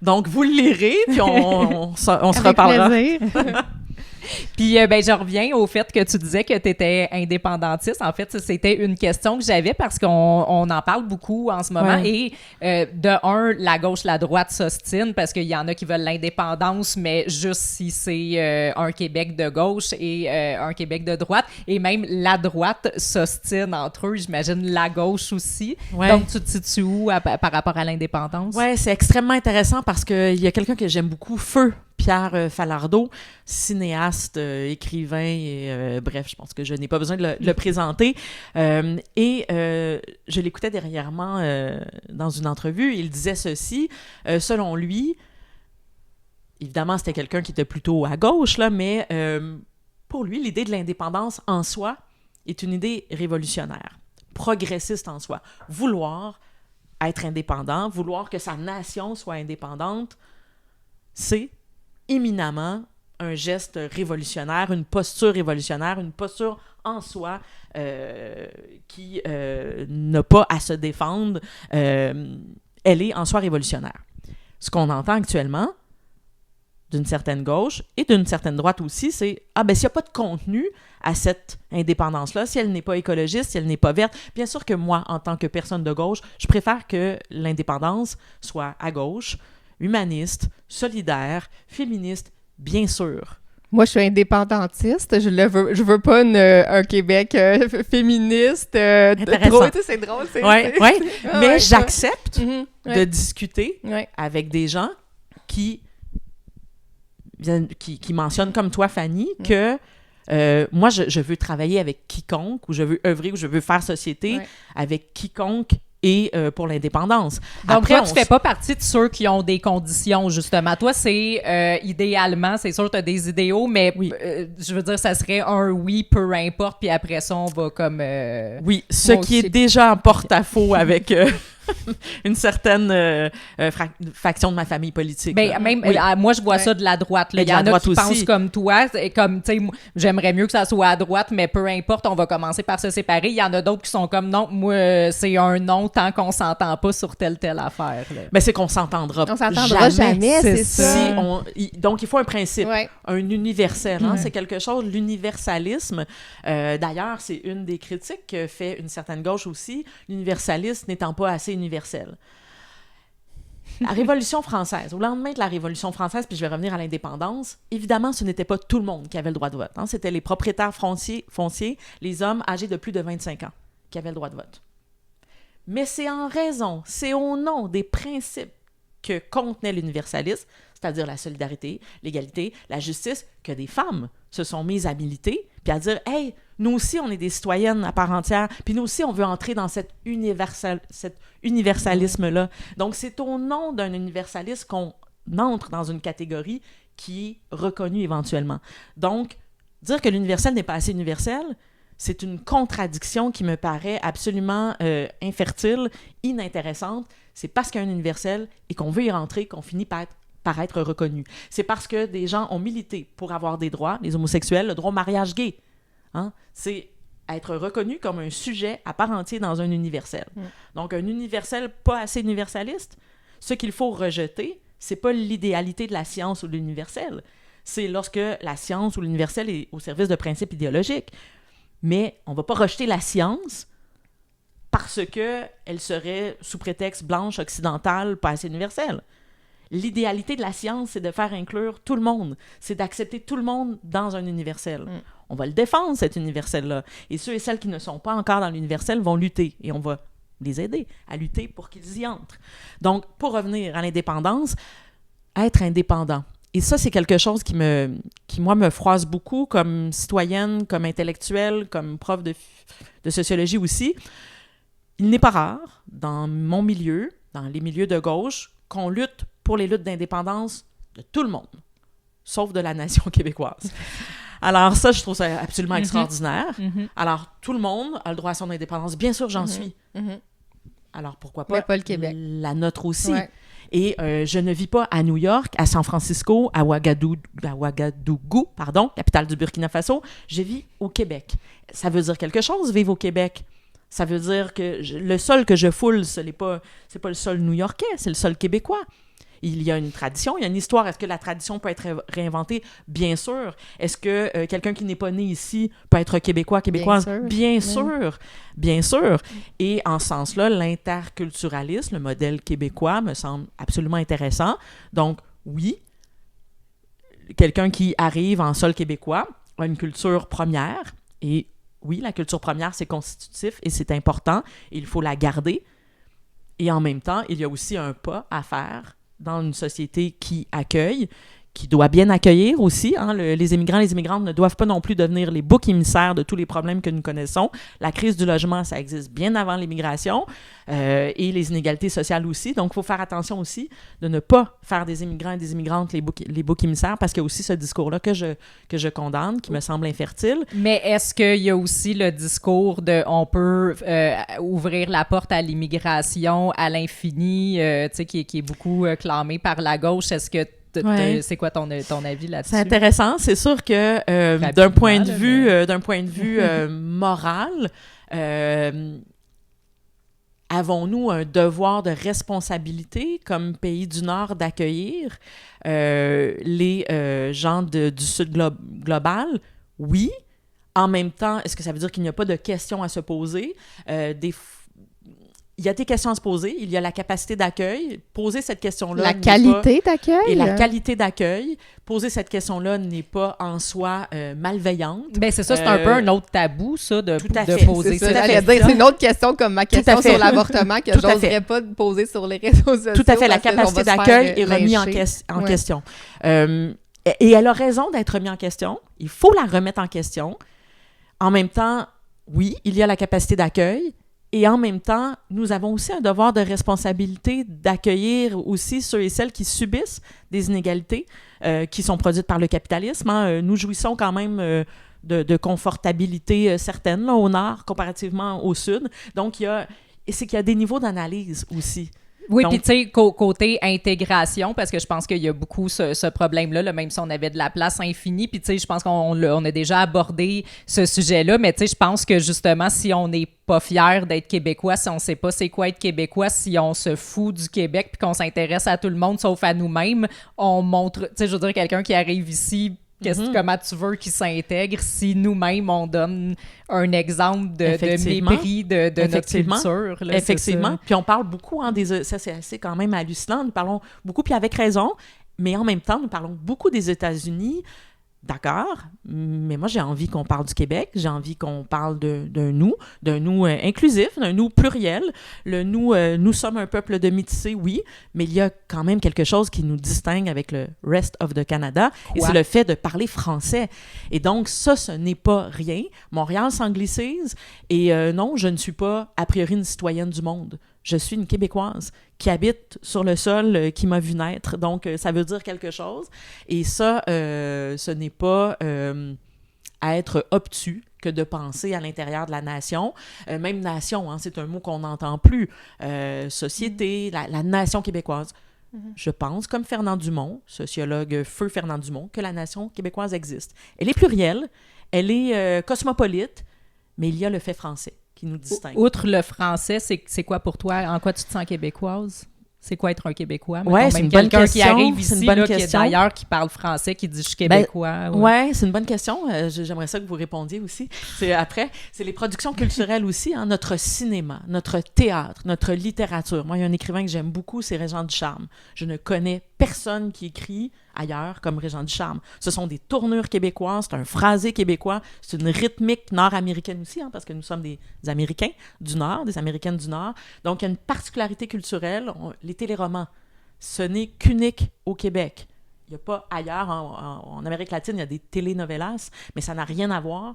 Donc, vous le lirez, puis on se
Avec
reparlera.
plaisir.
Puis, ben, je reviens au fait que tu disais que tu étais indépendantiste. En fait, c'était une question que j'avais parce qu'on en parle beaucoup en ce moment.
Ouais.
Et de un, la gauche, la droite s'ostinent parce qu'il y en a qui veulent l'indépendance, mais juste si c'est un Québec de gauche et un Québec de droite. Et même la droite s'ostine entre eux. J'imagine la gauche aussi.
Ouais.
Donc, tu te situes où par rapport à l'indépendance?
Oui, c'est extrêmement intéressant parce qu'il y a quelqu'un que j'aime beaucoup, Feu Pierre Falardeau, cinéaste, écrivain, et bref, je pense que je n'ai pas besoin de le présenter. Je l'écoutais dernièrement dans une entrevue, il disait ceci, selon lui, évidemment, c'était quelqu'un qui était plutôt à gauche, là, mais pour lui, l'idée de l'indépendance en soi est une idée révolutionnaire, progressiste en soi. Vouloir être indépendant, vouloir que sa nation soit indépendante, c'est éminemment un geste révolutionnaire, une posture révolutionnaire, une posture en soi qui n'a pas à se défendre. Elle est en soi révolutionnaire. Ce qu'on entend actuellement d'une certaine gauche et d'une certaine droite aussi, c'est « Ah, ben s'il n'y a pas de contenu à cette indépendance-là, si elle n'est pas écologiste, si elle n'est pas verte, bien sûr que moi, en tant que personne de gauche, je préfère que l'indépendance soit à gauche, humaniste, solidaire, féministe, bien sûr. »
Moi, je suis indépendantiste. Je veux pas un Québec féministe.
Intéressant.
Tu sais, c'est drôle.
Ouais. Mais
ouais,
j'accepte
Mhm,
de
ouais.
discuter
Ouais.
avec des gens qui mentionnent comme toi, Fanny, que moi, je veux travailler avec quiconque, ou je veux œuvrer, ou je veux faire société
Ouais.
avec quiconque et pour l'indépendance.
Donc,
Après,
toi, tu fais pas partie de ceux qui ont des conditions, justement. Toi, c'est idéalement, c'est sûr, tu as des idéaux, mais
Oui.
je veux dire, ça serait un oui, peu importe, puis après ça, on va comme...
Oui, ce
Moi
qui
aussi.
est déjà en porte-à-faux avec une certaine faction de ma famille politique.
Ben,
là.
même,
Oui.
moi, je vois
Ouais.
ça de la droite. Là.
Et
Il
de
y
la
en a
droite
qui
aussi.
pensent comme toi. Et comme, tu sais, j'aimerais mieux que ça soit à droite, mais peu importe, on va commencer par se séparer. Il y en a d'autres qui sont comme, non, moi, c'est un non tant qu'on s'entend pas sur telle affaire. Là.
Mais c'est qu'on s'entendra
On s'entendra jamais, c'est
c'est
ça.
Si donc, il faut un principe,
Ouais.
un universel. Hein? C'est quelque chose, l'universalisme. D'ailleurs, c'est une des critiques que fait une certaine gauche aussi, l'universalisme n'étant pas assez universel. La Révolution française, au lendemain de la Révolution française, puis je vais revenir à l'indépendance, évidemment, ce n'était pas tout le monde qui avait le droit de vote. Hein? C'était les propriétaires fonciers, les hommes âgés de plus de 25 ans qui avaient le droit de vote. Mais c'est au nom des principes que contenait l'universalisme, c'est-à-dire la solidarité, l'égalité, la justice, que des femmes se sont mises à militer, puis à dire « Hey, nous aussi, on est des citoyennes à part entière, puis nous aussi, on veut entrer dans cet universalisme-là. » Donc, c'est au nom d'un universalisme qu'on entre dans une catégorie qui est reconnue éventuellement. Donc, dire que l'universel n'est pas assez universel, c'est une contradiction qui me paraît absolument infertile, inintéressante. C'est parce qu'il y a un universel et qu'on veut y rentrer qu'on finit par être reconnu. C'est parce que des gens ont milité pour avoir des droits, les homosexuels, le droit au mariage gay. Hein? C'est être reconnu comme un sujet à part entière dans un universel. Donc, un universel pas assez universaliste, ce qu'il faut rejeter, c'est pas l'idéalité de la science ou de l'universel. C'est lorsque la science ou l'universel est au service de principes idéologiques. Mais on va pas rejeter la science parce qu'elle serait, sous prétexte blanche, occidentale, pas assez universelle. L'idéalité de la science, c'est de faire inclure tout le monde. C'est d'accepter tout le monde dans un universel. On va le défendre, cet universel-là. Et ceux et celles qui ne sont pas encore dans l'universel vont lutter. Et on va les aider à lutter pour qu'ils y entrent. Donc, pour revenir à l'indépendance, être indépendant. Et ça, c'est quelque chose qui, moi, me froisse beaucoup comme citoyenne, comme intellectuelle, comme prof de sociologie aussi. Il n'est pas rare, dans mon milieu, dans les milieux de gauche, qu'on lutte pour les luttes d'indépendance de tout le monde, sauf de la nation québécoise. Alors ça, je trouve ça absolument extraordinaire. Alors, tout le monde a le droit à son indépendance. Bien sûr, j'en suis. Alors, pourquoi pas,
mais pas le Québec.
La nôtre aussi.
Ouais.
Et je ne vis pas à New York, à San Francisco, à Ouagadougou, capitale du Burkina Faso. Je vis au Québec. Ça veut dire quelque chose, vivre au Québec. Ça veut dire que le sol que je foule, c'est pas le sol new-yorkais, c'est le sol québécois. Il y a une tradition, il y a une histoire. Est-ce que la tradition peut être réinventée? Bien sûr. Est-ce que quelqu'un qui n'est pas né ici peut être québécois, québécoise? Bien sûr. Bien sûr. Et en ce sens-là, l'interculturalisme, le modèle québécois, me semble absolument intéressant. Donc, oui, quelqu'un qui arrive en sol québécois a une culture première. Et oui, la culture première, c'est constitutif et c'est important. Et il faut la garder. Et en même temps, il y a aussi un pas à faire dans une société qui accueille, qui doit bien accueillir aussi. Hein, les immigrants et les immigrantes ne doivent pas non plus devenir les boucs émissaires de tous les problèmes que nous connaissons. La crise du logement, ça existe bien avant l'immigration et les inégalités sociales aussi. Donc, il faut faire attention aussi de ne pas faire des immigrants et des immigrantes les boucs émissaires parce qu'il y a aussi ce discours-là que je condamne, qui me semble infertile.
Mais est-ce qu'il y a aussi le discours de on peut ouvrir la porte à l'immigration à l'infini, tu sais, qui est beaucoup clamé par la gauche? Est-ce que c'est quoi ton avis là-dessus?
C'est intéressant. C'est sûr que d'un point de vue moral, avons-nous un devoir de responsabilité comme pays du Nord d'accueillir les gens du Sud global? Oui. En même temps, est-ce que ça veut dire qu'il n'y a pas de questions à se poser? Il y a des questions à se poser. Il y a la capacité d'accueil. Poser cette question-là...
La qualité d'accueil?
Et la qualité d'accueil. Poser cette question-là n'est pas en soi malveillante.
Bien, c'est ça, c'est un peu un autre tabou, ça, de poser
cette question. C'est une autre question comme ma question sur l'avortement que j'oserais pas poser sur les réseaux sociaux.
Tout à fait. La capacité d'accueil est remise en question. Et elle a raison d'être remise en question. Il faut la remettre en question. En même temps, oui, il y a la capacité d'accueil. Et en même temps, nous avons aussi un devoir de responsabilité d'accueillir aussi ceux et celles qui subissent des inégalités qui sont produites par le capitalisme. Hein. Nous jouissons quand même de confortabilité certaine là, au nord comparativement au sud. Donc, c'est qu'il y a des niveaux d'analyse aussi.
Oui, puis tu sais, côté intégration, parce que je pense qu'il y a beaucoup ce problème-là, là, même si on avait de la place infinie, puis tu sais, je pense qu'on a déjà abordé ce sujet-là, mais tu sais, je pense que justement, si on n'est pas fier d'être Québécois, si on sait pas c'est quoi être Québécois, si on se fout du Québec puis qu'on s'intéresse à tout le monde sauf à nous-mêmes, on montre, tu sais, je veux dire, quelqu'un qui arrive ici... Comment tu veux qu'ils s'intègrent si nous-mêmes, on donne un exemple de mépris de notre culture? Là,
effectivement. Puis on parle beaucoup, ça c'est assez quand même hallucinant, nous parlons beaucoup, puis avec raison, mais en même temps, nous parlons beaucoup des États-Unis. D'accord, mais moi j'ai envie qu'on parle du Québec, j'ai envie qu'on parle d'un nous inclusif, d'un nous pluriel. Le nous sommes un peuple de métissés, oui, mais il y a quand même quelque chose qui nous distingue avec le rest of the Canada, et c'est le fait de parler français. Et donc ça, ce n'est pas rien. Montréal s'anglicise, et non, je ne suis pas a priori une citoyenne du monde. je suis une Québécoise qui habite sur le sol qui m'a vu naître. Donc, ça veut dire quelque chose. Et ça, ce n'est pas à être obtus que de penser à l'intérieur de la nation. Même nation, hein, c'est un mot qu'on n'entend plus. Société, la nation québécoise. Je pense, comme Fernand Dumont, sociologue feu Fernand Dumont, que la nation québécoise existe. Elle est plurielle, elle est cosmopolite, mais il y a le fait français qui nous distingue.
Outre le français, c'est quoi pour toi? En quoi tu te sens québécoise? C'est quoi être un Québécois?
Oui, c'est une bonne question.
Quelqu'un qui arrive ici,
là,
qui est d'ailleurs, qui parle français, qui dit « je suis québécois ».
Oui, c'est une bonne question. J'aimerais ça que vous répondiez aussi. C'est les productions culturelles aussi, hein, notre cinéma, notre théâtre, notre littérature. Moi, il y a un écrivain que j'aime beaucoup, c'est Régent Ducharme. Je ne connais personne qui écrit ailleurs comme Régent Ducharme. Ce sont des tournures québécoises, c'est un phrasé québécois, c'est une rythmique nord-américaine aussi, hein, parce que nous sommes des Américains du Nord, des Américaines du Nord. Donc, il y a une particularité culturelle. Les téléromans, ce n'est qu'unique au Québec. Il n'y a pas ailleurs, en Amérique latine, il y a des telenovelas, mais ça n'a rien à voir.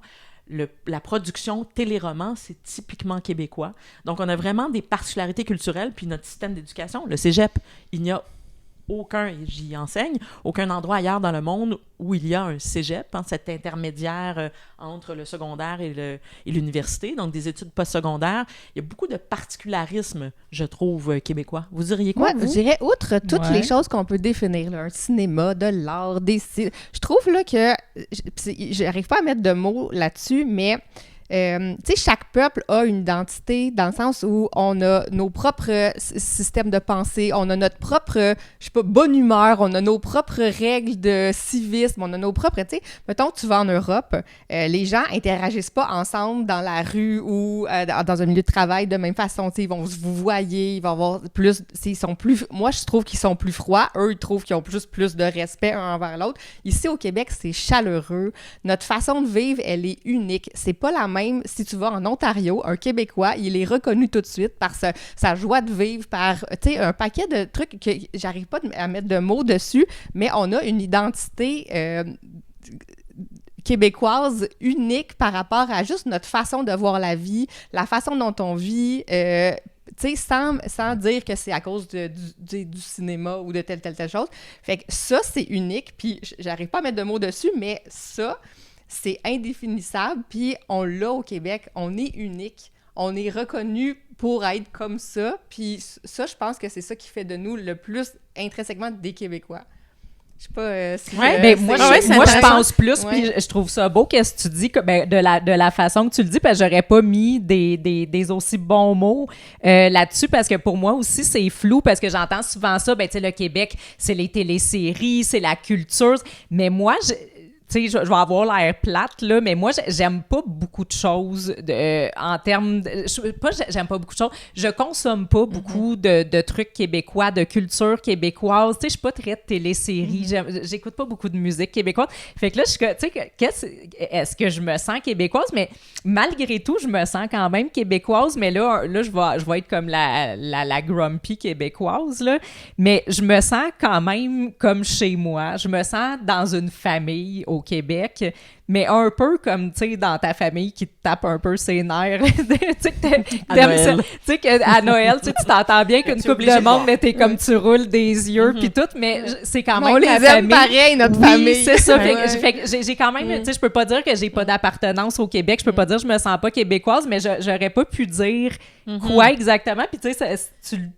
La production téléroman, c'est typiquement québécois. Donc, on a vraiment des particularités culturelles, puis notre système d'éducation, le cégep, il n'y a aucun, et j'y enseigne, aucun endroit ailleurs dans le monde où il y a un cégep, hein, cet intermédiaire entre le secondaire et l'université, donc des études postsecondaires. Il y a beaucoup de particularismes, je trouve, québécois. Vous diriez quoi, vous?
Je dirais, outre toutes les choses qu'on peut définir, là, un cinéma, de l'art, je trouve là, que, j'arrive pas à mettre de mots là-dessus, mais tu sais, chaque peuple a une identité dans le sens où on a nos propres systèmes de pensée, on a notre propre, je sais pas, bonne humeur, on a nos propres règles de civisme, on a nos propres, tu sais, mettons que tu vas en Europe, les gens interagissent pas ensemble dans la rue ou dans un milieu de travail de même façon, tu sais, ils vont vous voyer, ils vont avoir plus, ils sont plus, moi je trouve qu'ils sont plus froids, eux ils trouvent qu'ils ont plus de respect un envers l'autre. Ici au Québec, c'est chaleureux, notre façon de vivre, elle est unique, c'est pas la même si tu vas en Ontario, un Québécois, il est reconnu tout de suite par sa joie de vivre, par, tu sais, un paquet de trucs que j'arrive pas à mettre de mots dessus, mais on a une identité québécoise unique par rapport à juste notre façon de voir la vie, la façon dont on vit, tu sais, sans dire que c'est à cause du cinéma ou de telle chose. Fait que ça, c'est unique, puis j'arrive pas à mettre de mots dessus, mais ça, c'est indéfinissable, puis on l'a au Québec, on est unique, on est reconnu pour être comme ça, puis ça, je pense que c'est ça qui fait de nous le plus intrinsèquement des Québécois. Je sais pas si...
moi, je pense plus, puis je trouve ça beau qu'est-ce que tu dis, que, de la façon que tu le dis, parce que j'aurais pas mis des aussi bons mots là-dessus, parce que pour moi aussi, c'est flou, parce que j'entends souvent ça, tu sais, le Québec, c'est les téléséries, c'est la culture, mais moi, tu sais, je vais avoir l'air plate, là, mais moi, j'aime pas beaucoup de choses en termes de... j'aime pas beaucoup de choses. Je consomme pas beaucoup de trucs québécois, de culture québécoise. Tu sais, je suis pas très télésérie. J'écoute pas beaucoup de musique québécoise. Fait que là, tu sais, est-ce que je me sens québécoise? Mais malgré tout, je me sens quand même québécoise. Mais là je vais être comme la grumpy québécoise, là. Mais je me sens quand même comme chez moi. Je me sens dans une famille au Québec, mais un peu comme, tu sais, dans ta famille qui te tape un peu ses nerfs. Tu sais, qu'à Noël, tu t'entends bien qu'une couple de monde, mais t'es comme tu roules des yeux puis tout, mais c'est quand même
la famille. Pareil, notre famille.
C'est ça. Fait que j'ai quand même, tu sais, je peux pas dire que j'ai pas d'appartenance au Québec, je peux pas dire que je me sens pas québécoise, mais j'aurais pas pu dire quoi exactement. Puis tu sais,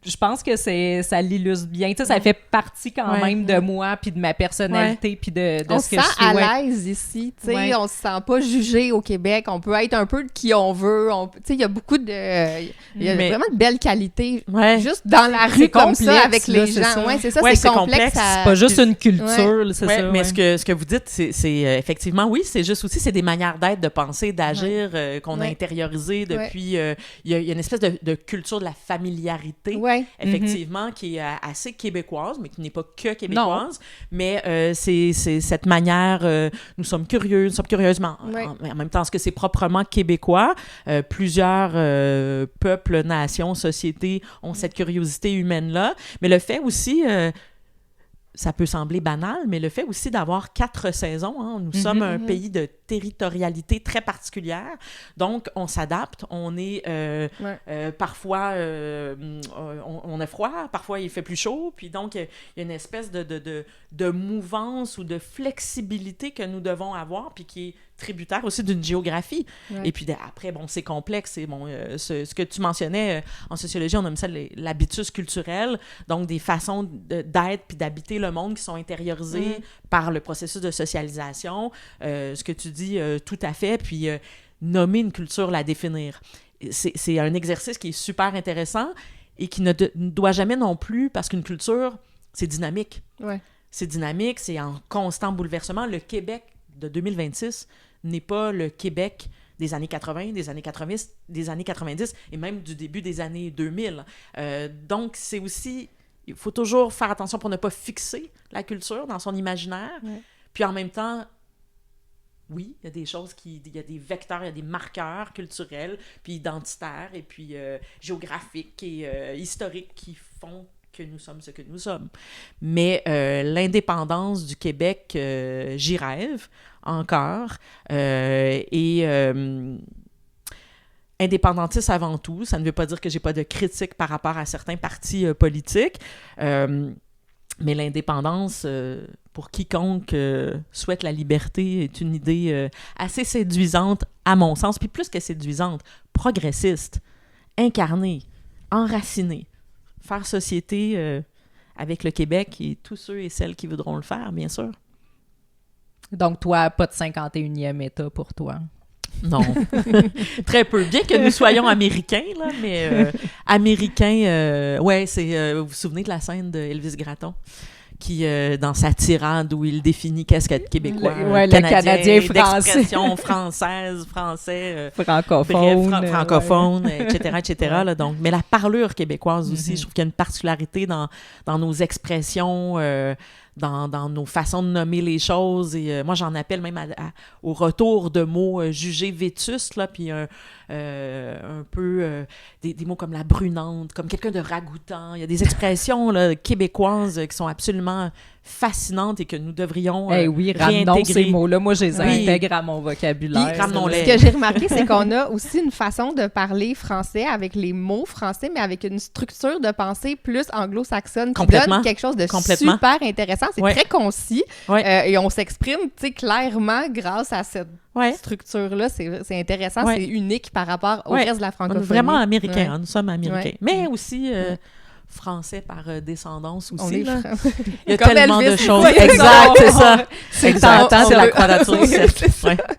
je pense que ça l'illustre bien. Tu sais, ça fait partie quand même de moi puis de ma personnalité puis de ce que je suis.
On se sent à l'aise ici, tu sais. On se sent pas jugé au Québec. On peut être un peu de qui on veut. Tu sais, il y a beaucoup de... Il y a vraiment de belles qualités juste dans la rue comme ça avec les gens. Ouais, c'est ça, c'est complexe.
C'est pas juste une culture, c'est ça.
Mais ce que vous dites, c'est effectivement, oui, c'est juste aussi, c'est des manières d'être, de penser, d'agir qu'on a intériorisées depuis... Il y a une espèce de culture de la familiarité, effectivement, qui est assez québécoise, mais qui n'est pas que québécoise. Mais c'est cette manière... nous sommes curieux, nous sommes curieusement, en même temps, ce que c'est proprement québécois. Plusieurs peuples, nations, sociétés ont cette curiosité humaine-là. Mais le fait aussi... ça peut sembler banal, mais le fait aussi d'avoir 4 saisons, hein, nous sommes un pays de territorialité très particulière. Donc, on s'adapte. On est parfois, on a froid, parfois il fait plus chaud. Puis donc, il y a une espèce de mouvance ou de flexibilité que nous devons avoir, puis qui est tributaire aussi d'une géographie. Ouais. Et puis après, bon, c'est complexe. Et bon, ce que tu mentionnais en sociologie, on nomme ça l'habitus culturel, donc des façons d'être puis d'habiter le monde qui sont intériorisées par le processus de socialisation. Ce que tu dis, tout à fait. Puis nommer une culture, la définir. C'est un exercice qui est super intéressant et qui ne doit jamais non plus, parce qu'une culture, c'est dynamique. Ouais. C'est dynamique, c'est en constant bouleversement. Le Québec de 2026 n'est pas le Québec des années 80, des années 90, des années 90 et même du début des années 2000. Donc, c'est aussi... Il faut toujours faire attention pour ne pas fixer la culture dans son imaginaire. Ouais. Puis en même temps, oui, il y a des choses il y a des vecteurs, il y a des marqueurs culturels, puis identitaires, et puis géographiques et historiques qui font que nous sommes ce que nous sommes. Mais l'indépendance du Québec, j'y rêve encore. Indépendantiste avant tout, ça ne veut pas dire que j'ai pas de critique par rapport à certains partis politiques, mais l'indépendance, pour quiconque souhaite la liberté, est une idée assez séduisante, à mon sens, puis plus que séduisante, progressiste, incarnée, enracinée. Faire société avec le Québec et tous ceux et celles qui voudront le faire, bien sûr.
Donc, toi, pas de 51e État pour toi?
Non. Très peu. Bien que nous soyons américains, là, mais américains, c'est... vous vous souvenez de la scène d'Elvis Gratton? Qui, dans sa tirade où il définit qu'est-ce qu'être québécois,
le Canadien français,
d'expression française, français,
francophone,
francophone, etc. Là, donc, mais la parlure québécoise aussi, je trouve qu'il y a une particularité dans nos expressions, dans nos façons de nommer les choses. Et moi, j'en appelle même au retour de mots jugés vétustes, là, puis un peu des mots comme la brunante, comme quelqu'un de ragoûtant. Il y a des expressions là, québécoises qui sont absolument fascinantes et que nous devrions
ramenons ces mots-là. Moi, je les intègre à mon vocabulaire.
Puis, ce que j'ai remarqué, c'est qu'on a aussi une façon de parler français avec les mots français, mais avec une structure de pensée plus anglo-saxonne qui donne quelque chose de super intéressant. C'est très concis et on s'exprime clairement grâce à cette structure-là. C'est intéressant, c'est unique par rapport au reste de la francophonie.
On est vraiment américains, nous sommes américains. Mais aussi... français par descendance aussi. Là. Il y a tellement de choses. Exact, c'est ça. C'est la quadrature du cercle.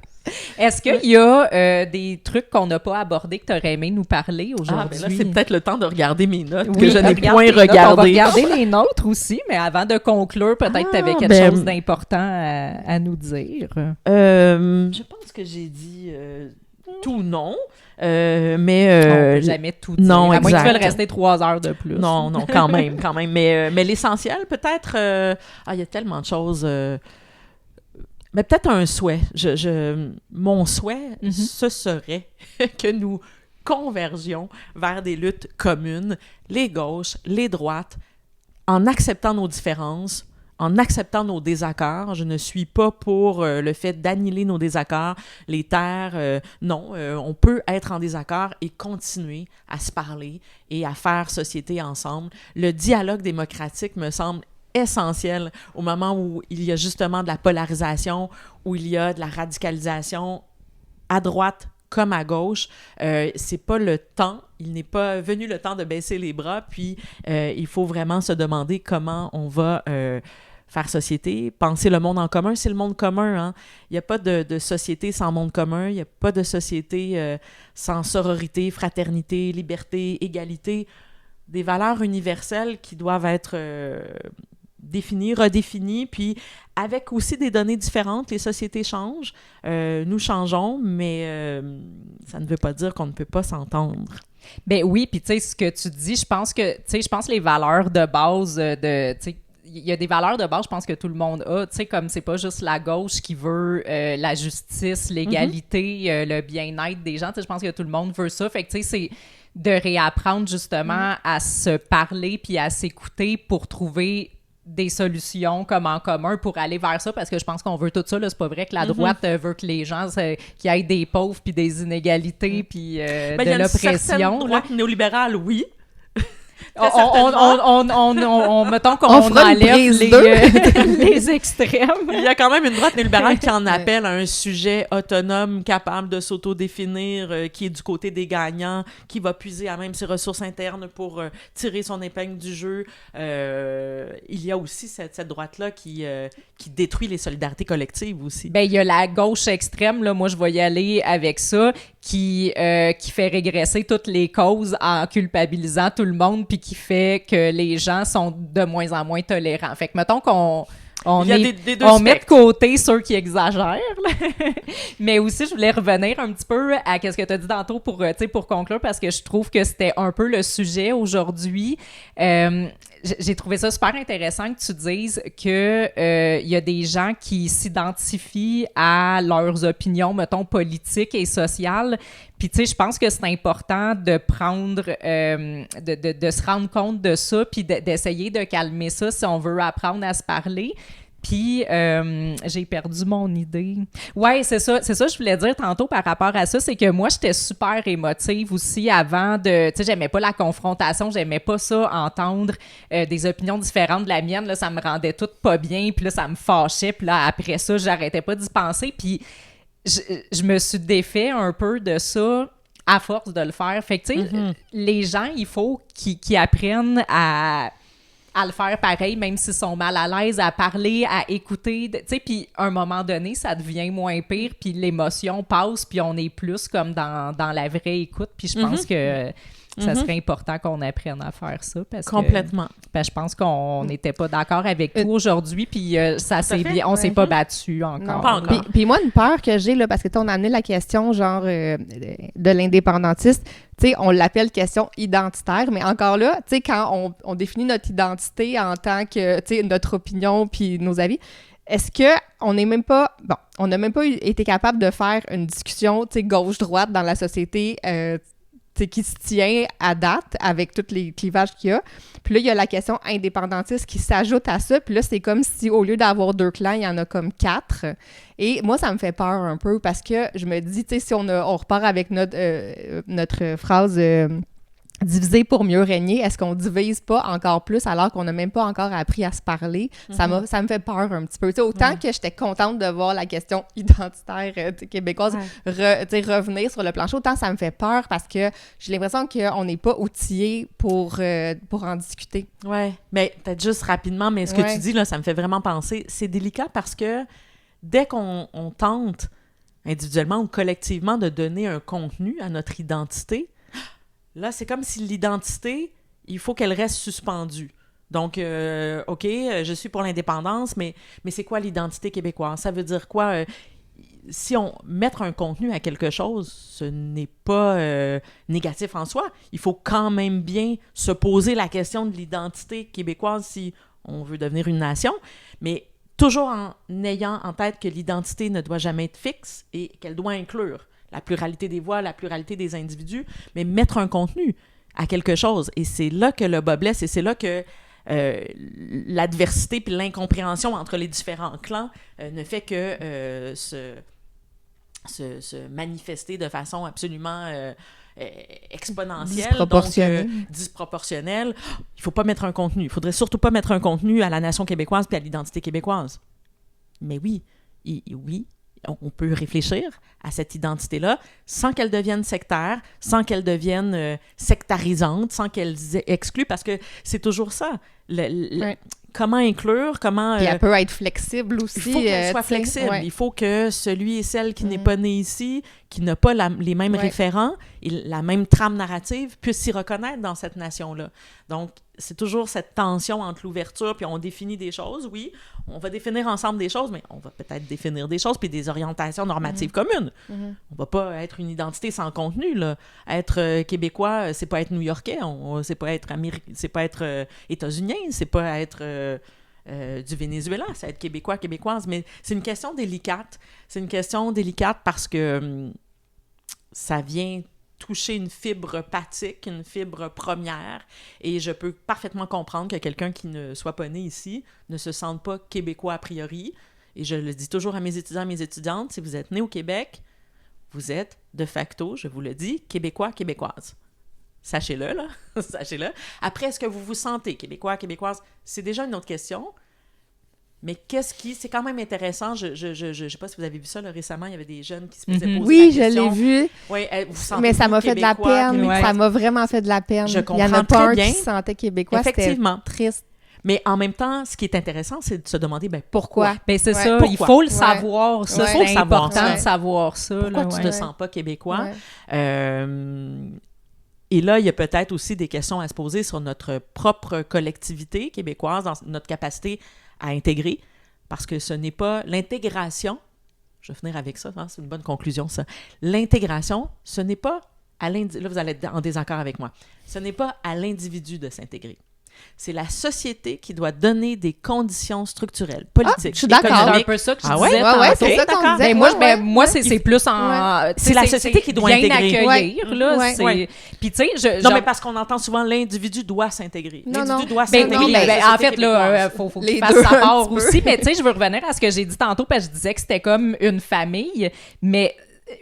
Est-ce qu'il y a des trucs qu'on n'a pas abordés que tu aurais aimé nous parler aujourd'hui?
Là, c'est peut-être le temps de regarder mes notes que je n'ai point regardées.
On va regarder les nôtres aussi, mais avant de conclure, peut-être tu avais quelque chose d'important à nous dire.
Je pense que j'ai dit tout non. Mais
on peut jamais tout dire.
Non,
à moins que tu veuilles rester 3 heures de plus.
Non, quand même. Mais l'essentiel, peut-être... il y a tellement de choses... mais peut-être un souhait. Mon souhait, ce serait que nous convergions vers des luttes communes, les gauches, les droites, en acceptant nos différences, en acceptant nos désaccords. Je ne suis pas pour le fait d'annihiler nos désaccords, les taire. Non, on peut être en désaccord et continuer à se parler et à faire société ensemble. Le dialogue démocratique me semble essentiel au moment où il y a justement de la polarisation, où il y a de la radicalisation à droite comme à gauche. C'est pas le temps, il n'est pas venu le temps de baisser les bras, puis il faut vraiment se demander comment on va faire société, penser le monde en commun, c'est le monde commun. Hein? Il n'y a pas de société sans monde commun, il n'y a pas de société sans sororité, fraternité, liberté, égalité, des valeurs universelles qui doivent être définies, redéfinies, puis avec aussi des données différentes, les sociétés changent, nous changeons, mais ça ne veut pas dire qu'on ne peut pas s'entendre.
Ben oui, puis tu sais, ce que tu dis, je pense les valeurs de base il y a des valeurs de base, je pense que tout le monde a, tu sais, comme c'est pas juste la gauche qui veut la justice, l'égalité, le bien-être des gens, tu sais, je pense que tout le monde veut ça, fait que tu sais, c'est de réapprendre justement à se parler puis à s'écouter pour trouver des solutions comme en commun pour aller vers ça, parce que je pense qu'on veut tout ça, là. C'est pas vrai que la droite veut que les gens, qu'il y ait des pauvres, puis des inégalités, puis de
il y a
l'oppression.
une certaine droite néolibérale, oui.
Mettons qu'on
On fera une
enlève
prise
les extrêmes.
Il y a quand même une droite néolibérale qui en appelle à un sujet autonome, capable de s'autodéfinir, qui est du côté des gagnants, qui va puiser à même ses ressources internes pour tirer son épingle du jeu. Il y a aussi cette droite-là qui détruit les solidarités collectives aussi.
Ben, il y a la gauche extrême, là, moi je vais y aller avec ça, qui fait régresser toutes les causes en culpabilisant tout le monde, puis qui fait que les gens sont de moins en moins tolérants. Fait que mettons qu'on met de côté ceux qui exagèrent, là. Mais aussi, je voulais revenir un petit peu à ce que tu as dit tantôt pour conclure, parce que je trouve que c'était un peu le sujet aujourd'hui. J'ai trouvé ça super intéressant que tu dises que y a des gens qui s'identifient à leurs opinions, mettons, politiques et sociales. Puis, tu sais, je pense que c'est important de prendre, de se rendre compte de ça, puis d'essayer de calmer ça si on veut apprendre à se parler. Puis, j'ai perdu mon idée. Ouais, c'est ça que je voulais dire tantôt par rapport à ça, c'est que moi, j'étais super émotive aussi avant de... Tu sais, j'aimais pas la confrontation, j'aimais pas ça, entendre des opinions différentes de la mienne, là, ça me rendait toute pas bien, puis là, ça me fâchait, puis là, après ça, j'arrêtais pas d'y penser, puis je me suis défait un peu de ça à force de le faire. Fait que, tu sais, les gens, il faut qu'ils apprennent à le faire pareil, même s'ils sont mal à l'aise, à parler, à écouter, tu sais, puis à un moment donné, ça devient moins pire, puis l'émotion passe, puis on est plus comme dans la vraie écoute, puis je pense que ça serait important qu'on apprenne à faire ça, parce
complètement.
que je pense qu'on n'était pas d'accord avec tout aujourd'hui, puis ça s'est bien, on s'est pas battu encore.
Non, pas encore.
Puis moi, une peur que j'ai, là, parce que on a amené la question genre de l'indépendantiste, tu sais, on l'appelle question identitaire, mais encore là, tu sais, quand on définit notre identité en tant que, tu sais, notre opinion puis nos avis, est-ce que on n'a même pas été capable de faire une discussion, tu sais, gauche-droite dans la société, qui se tient à date avec tous les clivages qu'il y a. Puis là, il y a la question indépendantiste qui s'ajoute à ça. Puis là, c'est comme si, au lieu d'avoir 2 clans, il y en a comme 4. Et moi, ça me fait peur un peu parce que je me dis, tu sais, si on repart avec notre phrase diviser pour mieux régner, est-ce qu'on divise pas encore plus alors qu'on n'a même pas encore appris à se parler? Ça me fait peur un petit peu. T'sais, autant que j'étais contente de voir la question identitaire québécoise revenir sur le plancher, autant ça me fait peur parce que j'ai l'impression qu'on n'est pas outillé pour en discuter.
Ouais, mais peut-être juste rapidement, mais ce que tu dis, là, ça me fait vraiment penser. C'est délicat parce que dès qu'on tente individuellement ou collectivement de donner un contenu à notre identité, là, c'est comme si l'identité, il faut qu'elle reste suspendue. Donc, OK, je suis pour l'indépendance, mais c'est quoi l'identité québécoise? Ça veut dire quoi? Si on mettre un contenu à quelque chose, ce n'est pas négatif en soi. Il faut quand même bien se poser la question de l'identité québécoise si on veut devenir une nation, mais toujours en ayant en tête que l'identité ne doit jamais être fixe et qu'elle doit inclure la pluralité des voix, la pluralité des individus, mais mettre un contenu à quelque chose. Et c'est là que le bas blesse et c'est là que l'adversité puis l'incompréhension entre les différents clans ne fait que se manifester de façon absolument exponentielle, disproportionnelle. Il ne faut pas mettre un contenu. Il ne faudrait surtout pas mettre un contenu à la nation québécoise puis à l'identité québécoise. Mais oui, on peut réfléchir à cette identité-là sans qu'elle devienne sectaire, sans qu'elle devienne sectarisante, sans qu'elle exclue, parce que c'est toujours ça. Comment inclure, comment...
Puis elle peut être flexible aussi.
Il faut qu'elle soit flexible. Ouais. Il faut que celui et celle qui n'est pas né ici, qui n'a pas les mêmes référents et la même trame narrative, puisse s'y reconnaître dans cette nation-là. Donc, c'est toujours cette tension entre l'ouverture, puis on définit des choses, oui, on va définir ensemble des choses, mais on va peut-être définir des choses, puis des orientations normatives communes. On va pas être une identité sans contenu, là. Être québécois, c'est pas être new-yorkais, c'est pas être états-unien, c'est pas être du Venezuela, c'est être québécois, québécoise, mais c'est une question délicate. C'est une question délicate parce que ça vient toucher une fibre pathique, une fibre première, et je peux parfaitement comprendre que quelqu'un qui ne soit pas né ici ne se sente pas québécois a priori. Et je le dis toujours à mes étudiants et mes étudiantes, si vous êtes né au Québec, vous êtes de facto, je vous le dis, québécois, québécoise. Sachez-le, là. Sachez-le. Après, est-ce que vous vous sentez québécois, québécoise? C'est déjà une autre question. Mais c'est quand même intéressant. Je sais pas si vous avez vu ça là, récemment, il y avait des jeunes qui se faisaient poser la question.
Oui, je l'ai vu.
Oui,
mais ça m'a fait de la peine.
Ouais.
Ça m'a vraiment fait de la peine.
Je
Il y en
comprends
a pas
très
un
bien.
qui se sentait québécois.
Effectivement.
C'était triste.
Mais en même temps, ce qui est intéressant, c'est de se demander
pourquoi.
Ben c'est ça,
Pourquoi?
il faut le savoir. Ça,
faut le
c'est
savoir,
important
ça.
de savoir ça.
Pourquoi
là,
tu
ouais.
ne te sens pas québécois?
Ouais.
Et là, il y a peut-être aussi des questions à se poser sur notre propre collectivité québécoise, dans notre capacité à intégrer, parce que ce n'est pas l'intégration, je vais finir avec ça, hein, c'est une bonne conclusion ça, l'intégration, ce n'est pas à l'individu, là vous allez être en désaccord avec moi, ce n'est pas à l'individu de s'intégrer. C'est la société qui doit donner des conditions structurelles, politiques,
je suis d'accord.
C'est un
économiques.
peu ça que tu
ouais?
disais
Ouais,
tantôt.
c'est ça qu'on disait.
Ben, moi,
Ouais,
moi c'est plus en...
Ouais.
tu sais,
C'est la société qui doit
bien
intégrer.
accueillir, là.
Ouais.
C'est...
Ouais.
Puis, tu sais,
Non, mais parce qu'on entend souvent l'individu doit s'intégrer.
Non,
L'individu
non.
doit
Ben,
s'intégrer.
oui,
à la
ben, en
société
fait, là,
québécoise.
faut
Les
qu'il fasse
deux,
sa
un
part
petit peu.
aussi. Mais tu sais, je veux revenir à ce que j'ai dit tantôt, parce que je disais que c'était comme une famille, mais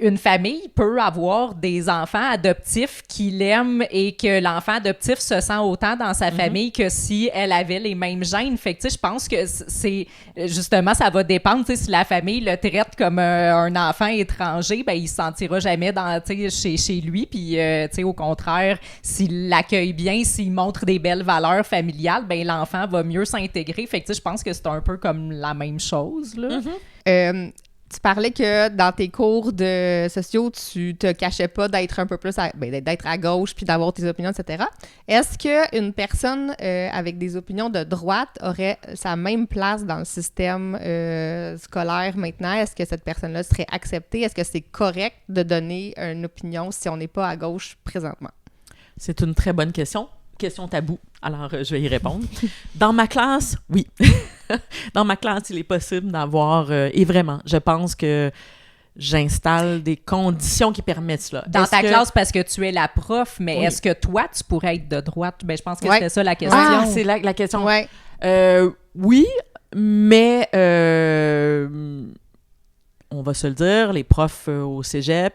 une famille peut avoir des enfants adoptifs qui l'aiment et que l'enfant adoptif se sent autant dans sa famille que si elle avait les mêmes gènes. Fait que, tu sais, je pense que c'est... Justement, ça va dépendre. Tu sais, si la famille le traite comme un enfant étranger, ben il se sentira jamais tu sais, chez lui. Puis, tu sais, au contraire, s'il l'accueille bien, s'il montre des belles valeurs familiales, ben l'enfant va mieux s'intégrer. Fait que, tu sais, je pense que c'est un peu comme la même chose, là.
Tu parlais que dans tes cours de sociaux, tu te cachais pas d'être un peu plus d'être à gauche puis d'avoir tes opinions, etc. Est-ce qu'une personne avec des opinions de droite aurait sa même place dans le système scolaire maintenant? Est-ce que cette personne-là serait acceptée? Est-ce que c'est correct de donner une opinion si on n'est pas à gauche présentement?
C'est une très bonne question. Question tabou. Alors, je vais y répondre. Dans ma classe, oui. Dans ma classe, il est possible d'avoir... et vraiment, je pense que j'installe des conditions qui permettent cela.
Dans ta classe, parce que tu es la prof, mais est-ce que toi, tu pourrais être de droite? Ben, je pense que c'était ça la question.
Ah, c'est la question.
Ouais.
Oui, mais... on va se le dire, les profs au cégep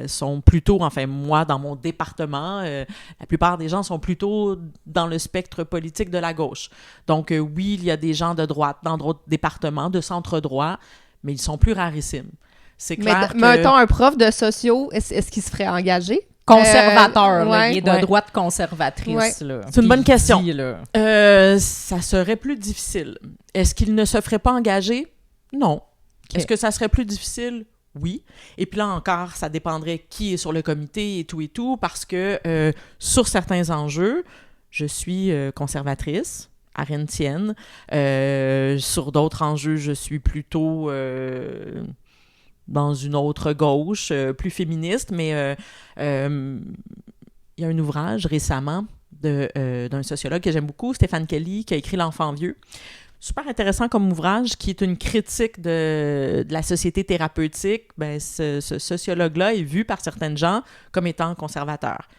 sont plutôt, enfin moi, dans mon département, la plupart des gens sont plutôt dans le spectre politique de la gauche. Donc oui, il y a des gens de droite dans d'autres départements, de centre-droit, mais ils sont plus rarissimes. C'est clair que...
Mettons un prof de sociaux, est-ce qu'il se ferait engager?
Conservateur, là, il est de
ouais.
droite conservatrice. Là.
C'est une bonne
Puis
question.
dit, là.
Ça serait plus difficile. Est-ce qu'il ne se ferait pas engager? Non.
Okay.
Est-ce que ça serait plus difficile? Oui. Et puis là encore, ça dépendrait qui est sur le comité et tout, parce que sur certains enjeux, je suis conservatrice, arendtienne. Sur d'autres enjeux, je suis plutôt dans une autre gauche, plus féministe, mais il y a un ouvrage récemment d'un sociologue que j'aime beaucoup, Stéphane Kelly, qui a écrit « L'enfant vieux ». Super intéressant comme ouvrage, qui est une critique de la société thérapeutique. Ben, ce sociologue-là est vu par certaines gens comme étant conservateur,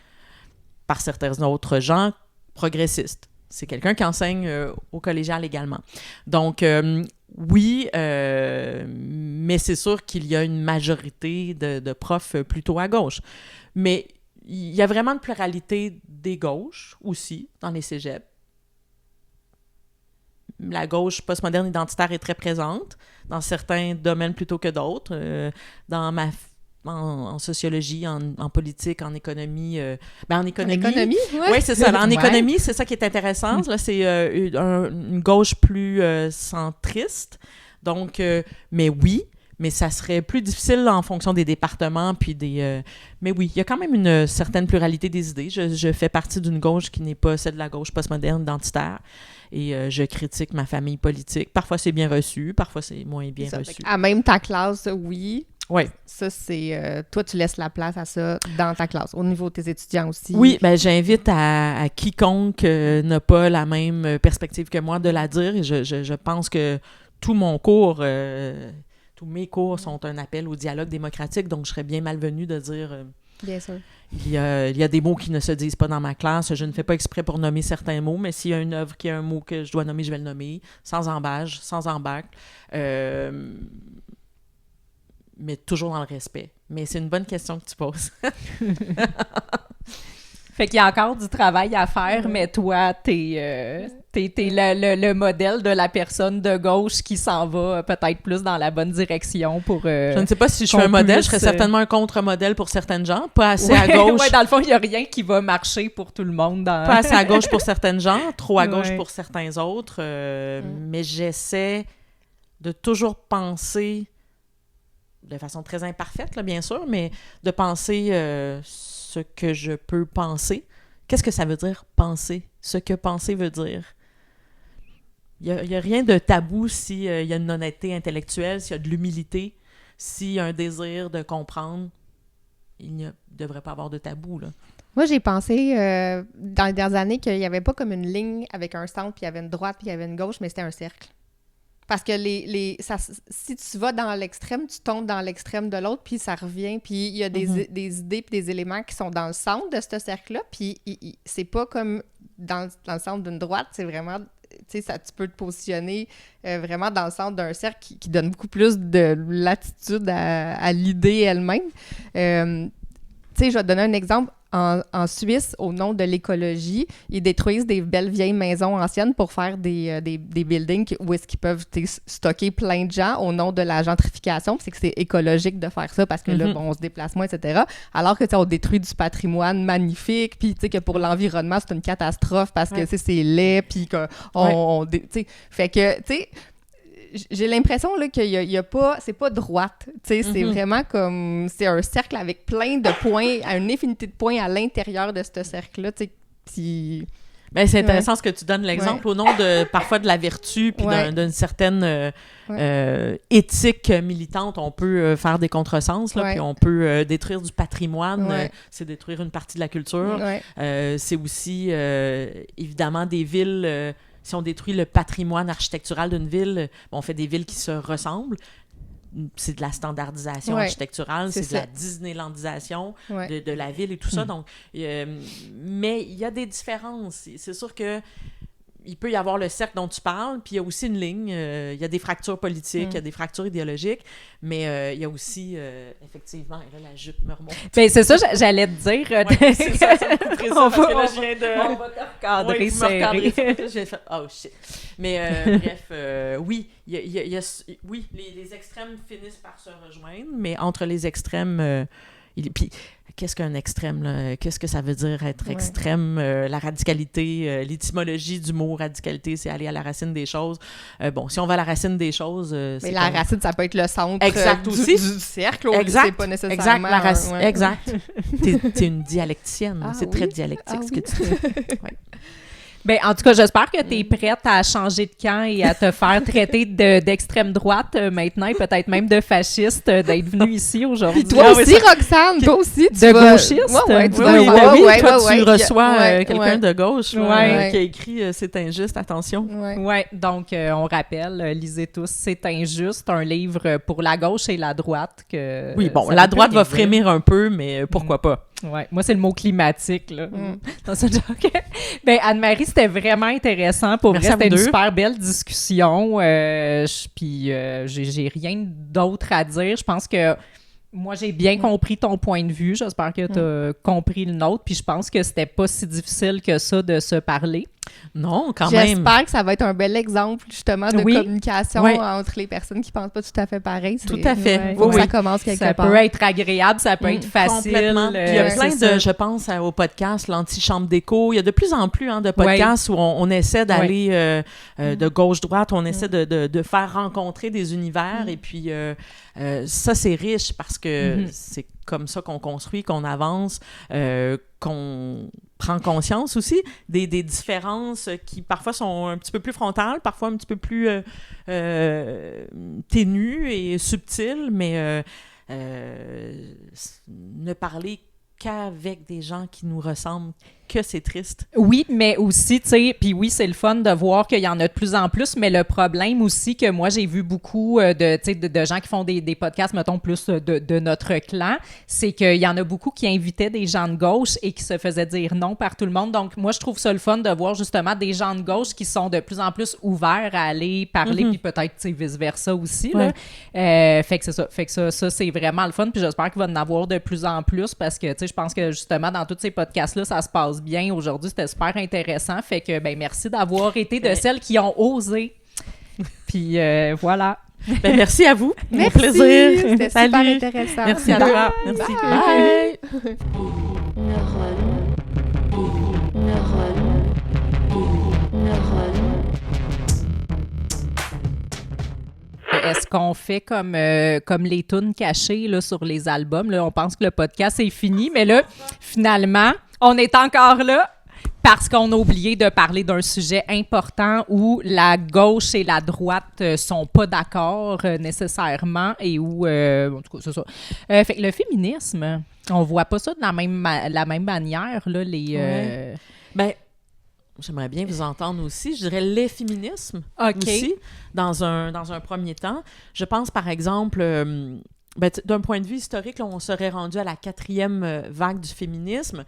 par certains autres gens progressistes. C'est quelqu'un qui enseigne au collégial également. Donc, oui, mais c'est sûr qu'il y a une majorité de profs plutôt à gauche. Mais il y a vraiment une pluralité des gauches aussi dans les cégeps. La gauche postmoderne identitaire est très présente dans certains domaines plutôt que d'autres. En sociologie, en politique, en économie. En économie.
En économie,
oui, c'est ça. En économie, c'est ça qui est intéressant. Là, c'est une gauche plus centriste. Donc, mais oui, mais ça serait plus difficile en fonction des départements. Puis mais oui, il y a quand même une certaine pluralité des idées. Je fais partie d'une gauche qui n'est pas celle de la gauche postmoderne identitaire. Et je critique ma famille politique. Parfois, c'est bien reçu. Parfois, c'est moins bien reçu.
À même ta classe, oui.
Oui.
Ça, c'est... toi, tu laisses la place à ça dans ta classe, au niveau de tes étudiants aussi.
Oui, ben j'invite à quiconque n'a pas la même perspective que moi de la dire. Et je pense que tout mon cours... tous mes cours sont un appel au dialogue démocratique, donc je serais bien malvenue de dire
Bien sûr.
Il y a des mots qui ne se disent pas dans ma classe. Je ne fais pas exprès pour nommer certains mots, mais s'il y a une œuvre qui a un mot que je dois nommer, je vais le nommer, sans embâche, sans embâcle. Mais toujours dans le respect. Mais c'est une bonne question que tu poses.
Fait qu'il y a encore du travail à faire, mais toi, t'es le modèle de la personne de gauche qui s'en va peut-être plus dans la bonne direction pour...
je ne sais pas si je suis un modèle, je serais certainement un contre-modèle pour certaines gens, pas assez à gauche.
Ouais, dans le fond, il n'y a rien qui va marcher pour tout le monde.
Pas assez à gauche pour certaines gens, trop à gauche pour certains autres, mais j'essaie de toujours penser, de façon très imparfaite, là, bien sûr, mais de penser... ce que je peux penser. Qu'est-ce que ça veut dire, penser? Ce que penser veut dire. Il n'y a rien de tabou s'il y a une honnêteté intellectuelle, s'il y a de l'humilité, s'il y a un désir de comprendre. Il ne devrait pas avoir de tabou, là.
Moi, j'ai pensé dans les dernières années qu'il n'y avait pas comme une ligne avec un centre, puis il y avait une droite, puis il y avait une gauche, mais c'était un cercle. Parce que si tu vas dans l'extrême, tu tombes dans l'extrême de l'autre, puis ça revient, puis il y a des idées puis des éléments qui sont dans le centre de ce cercle-là, puis c'est pas comme dans le centre d'une droite, c'est vraiment, tu sais, tu peux te positionner vraiment dans le centre d'un cercle qui donne beaucoup plus de latitude à l'idée elle-même. Tu sais, je vais te donner un exemple. En Suisse, au nom de l'écologie, ils détruisent des belles vieilles maisons anciennes pour faire des buildings où est-ce qu'ils peuvent stocker plein de gens au nom de la gentrification. C'est que c'est écologique de faire ça parce que là, bon, on se déplace moins, etc. Alors que on détruit du patrimoine magnifique, puis tu sais que pour l'environnement, c'est une catastrophe parce que c'est laid, puis que tu sais, fait que, tu sais, j'ai l'impression là, qu'il y a pas... C'est pas droite, tu sais, c'est vraiment comme... C'est un cercle avec plein de points, à une infinité de points à l'intérieur de ce cercle-là, tu sais, puis...
Ben, c'est intéressant ce que tu donnes l'exemple au nom de parfois de la vertu puis d'une certaine éthique militante. On peut faire des contresens, là, puis on peut détruire du patrimoine, c'est détruire une partie de la culture. C'est aussi, évidemment, des villes... si on détruit le patrimoine architectural d'une ville, on fait des villes qui se ressemblent. C'est de la standardisation architecturale, c'est de la Disneylandisation de la ville et tout ça. Donc, mais il y a des différences. C'est sûr que il peut y avoir le cercle dont tu parles, puis il y a aussi une ligne. Il y a des fractures politiques, il y a des fractures idéologiques, mais il y a aussi, effectivement, et là, la jupe me remonte.
Bien, c'est ça, j'allais te dire.
C'est ça me couperait ça, parce que là, je viens de...
On va te recadrer serré.
J'ai fait « Oh, shit! » Mais bref, oui, oui, les extrêmes finissent par se rejoindre, mais entre les extrêmes... puis, qu'est-ce qu'un extrême, là? Qu'est-ce que ça veut dire être extrême? La radicalité, l'étymologie du mot radicalité, c'est aller à la racine des choses. Bon, si on va à la racine des choses...
mais la racine, ça peut être le centre
aussi.
Du cercle,
exact.
C'est pas nécessairement...
Exact. T'es une dialecticienne. C'est très dialectique ce que tu dis.
Ben, en tout cas, j'espère que tu es prête à changer de camp et à te faire traiter d'extrême droite maintenant et peut-être même de fasciste d'être venue ici aujourd'hui.
Toi aussi, Roxane, toi aussi, tu
de gauchiste.
Tu reçois quelqu'un de gauche qui a écrit « C'est injuste, attention ».
Ouais, donc on rappelle, lisez tous « C'est injuste », un livre pour la gauche et la droite.
Oui, bon, la droite va frémir un peu, mais pourquoi pas?
Ouais, moi, c'est le mot climatique, là. Dans ce genre. Ben, Anne-Marie, c'était vraiment intéressant. Pour vrai, c'était une super belle discussion. Puis, j'ai rien d'autre à dire. Je pense que moi, j'ai bien compris ton point de vue. J'espère que tu as compris le nôtre. Puis, je pense que c'était pas si difficile que ça de se parler.
Non, quand même.
J'espère que ça va être un bel exemple, justement, de communication entre les personnes qui pensent pas tout à fait pareil.
Tout à fait.
Faut que ça commence quelque part.
Ça peut être agréable, ça peut être facile.
Complètement. Puis il y a plein de, je pense, au podcast, l'anti-chambre d'écho. Il y a de plus en plus de podcasts où on essaie d'aller de gauche-droite, on essaie de faire rencontrer des univers. Et puis, ça, c'est riche parce que c'est comme ça qu'on construit, qu'on avance, qu'on prend conscience aussi des différences qui parfois sont un petit peu plus frontales, parfois un petit peu plus ténues et subtiles, mais ne parler qu'avec des gens qui nous ressemblent, que c'est triste.
Oui, mais aussi, tu sais, puis oui, c'est le fun de voir qu'il y en a de plus en plus, mais le problème aussi que moi, j'ai vu beaucoup de gens qui font des podcasts, mettons, plus de notre clan, c'est qu'il y en a beaucoup qui invitaient des gens de gauche et qui se faisaient dire non par tout le monde. Donc, moi, je trouve ça le fun de voir justement des gens de gauche qui sont de plus en plus ouverts à aller parler, puis peut-être, tu sais, vice-versa aussi, là. Fait que c'est ça. Fait que ça, c'est vraiment le fun, puis j'espère qu'il va en avoir de plus en plus parce que, tu sais, je pense que justement, dans tous ces podcasts-là, ça se passe bien. Aujourd'hui, c'était super intéressant. Fait que, ben, merci d'avoir été de celles qui ont osé. Puis, voilà.
Ben, merci à vous.
Merci.
Mon plaisir.
C'était
Salut.
super intéressant.
Merci à toi. Merci.
Bye.
Est-ce qu'on fait comme les tunes cachées là, sur les albums? Là, on pense que le podcast est fini, mais là, finalement, on est encore là parce qu'on a oublié de parler d'un sujet important où la gauche et la droite sont pas d'accord nécessairement et où, en tout cas, c'est ça. Fait que le féminisme, on voit pas ça de la même manière, là, les...
Ben, j'aimerais bien vous entendre aussi. Je dirais les féminismes
OK.
aussi, dans un premier temps. Je pense, par exemple, d'un point de vue historique, là, on serait rendu à la 4e vague du féminisme.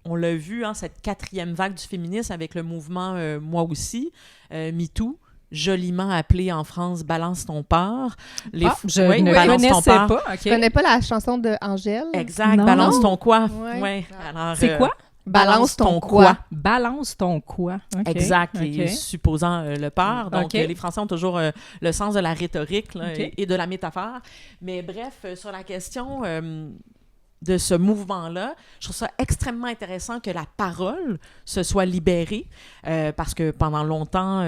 On l'a vu, hein, cette 4e vague du féminisme avec le mouvement Moi aussi, MeToo, joliment appelé en France « Balance ton porc ».
Je ne connaissais pas. Okay.
Tu connais pas la chanson de Angèle?
Exact,
Non.
Balance ton quoi.
Ouais.
Ouais. Alors,
C'est quoi?
Balance ton quoi?
Balance ton quoi? Okay.
Exact,
OK.
et supposant le peur. Donc,
OK.
les Français ont toujours le sens de la rhétorique là,
OK.
et de la métaphore. Mais bref, sur la question de ce mouvement-là, je trouve ça extrêmement intéressant que la parole se soit libérée parce que pendant longtemps,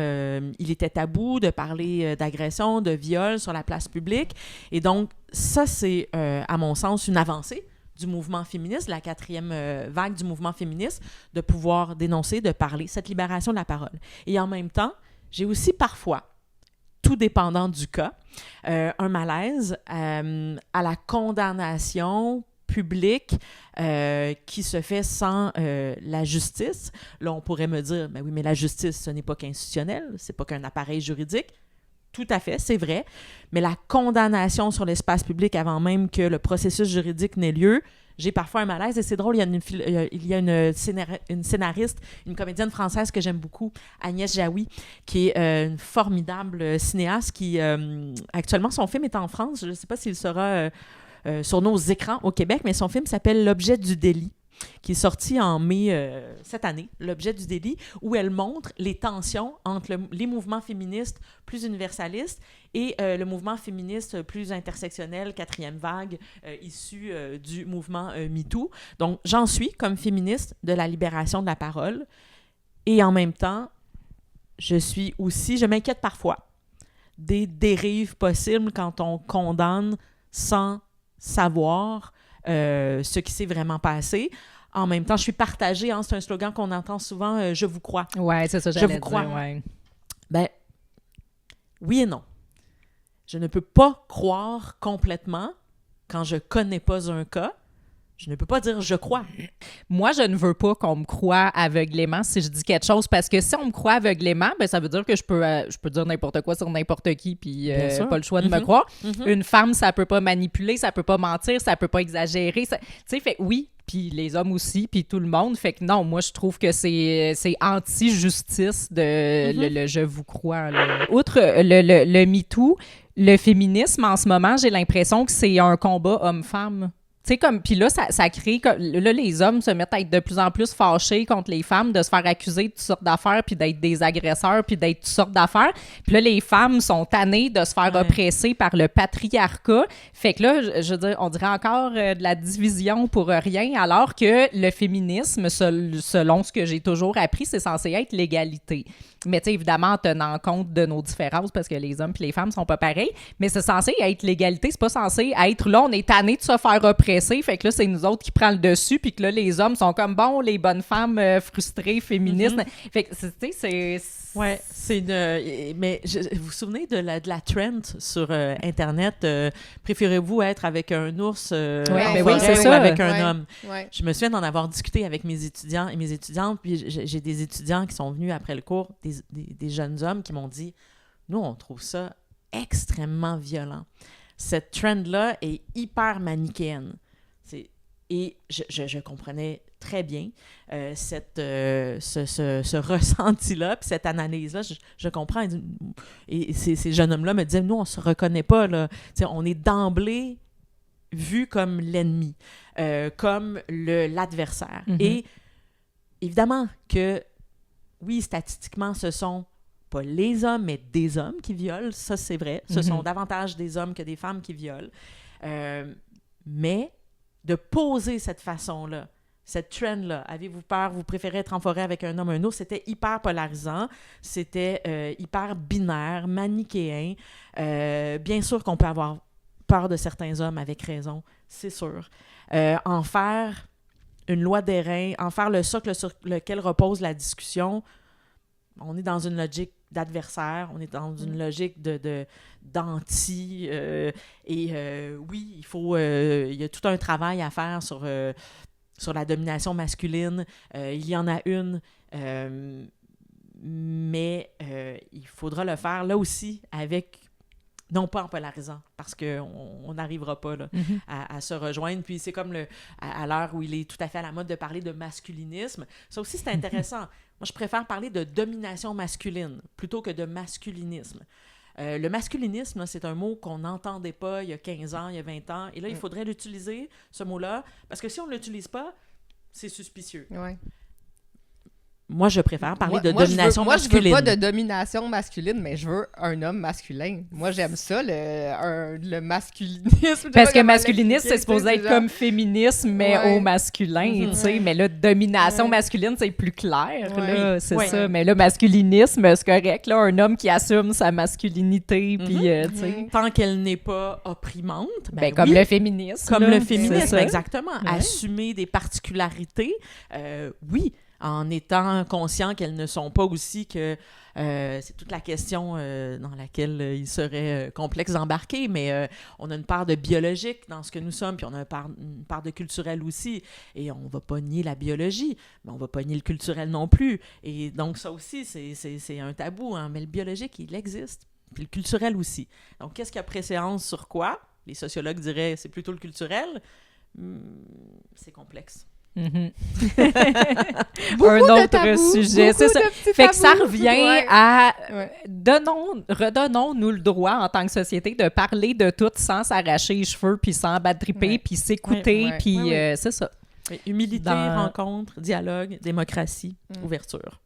il était tabou de parler d'agression, de viol sur la place publique. Et donc, ça, c'est, à mon sens, une avancée du mouvement féministe, la 4e vague du mouvement féministe, de pouvoir dénoncer, de parler, cette libération de la parole. Et en même temps, j'ai aussi parfois, tout dépendant du cas, un malaise à la condamnation publique qui se fait sans la justice. Là, on pourrait me dire, ben oui, mais la justice, ce n'est pas qu'institutionnel, c'est pas qu'un appareil juridique. Tout à fait, c'est vrai. Mais la condamnation sur l'espace public avant même que le processus juridique n'ait lieu, j'ai parfois un malaise. Et c'est drôle, il y a une scénariste, une comédienne française que j'aime beaucoup, Agnès Jaoui, qui est une formidable cinéaste qui, actuellement, son film est en France. Je ne sais pas s'il sera sur nos écrans au Québec, mais son film s'appelle « L'objet du délit », qui est sorti en mai cette année, l'objet du délit, où elle montre les tensions entre les mouvements féministes plus universalistes et le mouvement féministe plus intersectionnel, 4e vague, issu du mouvement MeToo. Donc, j'en suis comme féministe de la libération de la parole. Et en même temps, je m'inquiète parfois des dérives possibles quand on condamne sans savoir ce qui s'est vraiment passé. En même temps, je suis partagée. Hein, c'est un slogan qu'on entend souvent, je vous crois.
Ouais, c'est ça,
je
j'allais
vous crois.
dire, ouais.
Ben, oui et non. Je ne peux pas croire complètement quand je connais pas un cas. Je ne peux pas dire « je crois ».
Moi, je ne veux pas qu'on me croie aveuglément si je dis quelque chose, parce que si on me croit aveuglément, ben ça veut dire que je peux dire n'importe quoi sur n'importe qui, puis pas le choix de me croire. Une femme, ça peut pas manipuler, ça peut pas mentir, ça peut pas exagérer. Tu sais, fait oui, puis les hommes aussi, puis tout le monde. Fait que non, moi, je trouve que c'est anti-justice de le je vous crois. Là. Outre le MeToo, le féminisme, en ce moment, j'ai l'impression que c'est un combat homme-femme. Tu sais, comme, puis là, ça crée, là, les hommes se mettent à être de plus en plus fâchés contre les femmes, de se faire accuser de toutes sortes d'affaires, puis d'être des agresseurs, puis d'être toutes sortes d'affaires. Puis là, les femmes sont tannées de se faire oppresser par le patriarcat. Fait que là, je veux dire, on dirait encore de la division pour rien, alors que le féminisme, selon ce que j'ai toujours appris, c'est censé être l'égalité. Mais tu sais, évidemment, en tenant compte de nos différences, parce que les hommes et les femmes sont pas pareils, mais c'est censé être l'égalité, c'est pas censé être là, on est tanné de se faire oppresser, pressé, fait que là, c'est nous autres qui prend le dessus, puis que là, les hommes sont comme, bon, les bonnes femmes frustrées, féministes. Fait que, tu sais, c'est...
Ouais, mais vous vous souvenez de la trend sur Internet, préférez-vous être avec un ours en forêt
c'est
ou
ça.
avec un homme?
Ouais.
Je me souviens d'en avoir discuté avec mes étudiants et mes étudiantes, puis j'ai des étudiants qui sont venus après le cours, des jeunes hommes qui m'ont dit, nous, on trouve ça extrêmement violent. Cette trend-là est hyper manichéenne. Et je comprenais très bien ce ressenti-là, puis cette analyse-là, je comprends. Et ces jeunes hommes-là me disaient, nous, on se reconnaît pas, là. T'sais, on est d'emblée vu comme l'ennemi, comme l'adversaire. Et évidemment que, oui, statistiquement, ce sont pas les hommes, mais des hommes qui violent, ça c'est vrai. Ce sont davantage des hommes que des femmes qui violent. Mais de poser cette façon-là, cette trend-là, avez-vous peur, vous préférez être en forêt avec un homme, un autre, c'était hyper polarisant, c'était hyper binaire, manichéen. Bien sûr qu'on peut avoir peur de certains hommes avec raison, c'est sûr. En faire une loi d'airain, en faire le socle sur lequel repose la discussion, on est dans une logique d'adversaire, on est dans une logique d'anti, oui, il y a tout un travail à faire sur la domination masculine, il y en a une, mais il faudra le faire là aussi avec, non pas en polarisant, parce qu'on n'arrivera pas là, à se rejoindre. Puis c'est comme à l'heure où il est tout à fait à la mode de parler de masculinisme. Ça aussi, c'est intéressant. Moi, je préfère parler de domination masculine plutôt que de masculinisme. Le masculinisme, là, c'est un mot qu'on n'entendait pas il y a 15 ans, il y a 20 ans. Et là, il faudrait l'utiliser, ce mot-là, parce que si on ne l'utilise pas, c'est suspicieux.
Ouais.
Moi, je préfère parler de domination masculine.
Moi, je veux pas de domination masculine, mais je veux un homme masculin. Moi, j'aime ça, le masculinisme.
Parce que masculinisme, c'est supposé être comme féminisme, mais au masculin, tu sais. Mais là, domination masculine, c'est plus clair, là, c'est ça. Mais là, masculinisme, c'est correct, là, un homme qui assume sa masculinité, puis, tu sais.
Tant qu'elle n'est pas opprimante.
Ben, comme le féminisme.
Comme
là,
le féminisme, exactement. Assumer des particularités, oui, en étant conscient qu'elles ne sont pas aussi que... c'est toute la question dans laquelle il serait complexe d'embarquer, mais on a une part de biologique dans ce que nous sommes, puis on a une part de culturel aussi, et on va pas nier la biologie, mais on va pas nier le culturel non plus. Et donc ça aussi, c'est un tabou, hein, mais le biologique, il existe, puis le culturel aussi. Donc qu'est-ce qui a préséance sur quoi? Les sociologues diraient c'est plutôt le culturel. C'est complexe.
Un autre sujet, c'est ça. Fait que ça revient à redonnons-nous le droit en tant que société de parler de tout sans s'arracher les cheveux, puis sans bad tripper, puis s'écouter, puis c'est ça.
Humilité, rencontre, dialogue, démocratie, ouverture.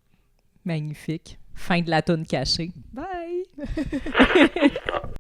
Magnifique. Fin de la toune cachée. Bye!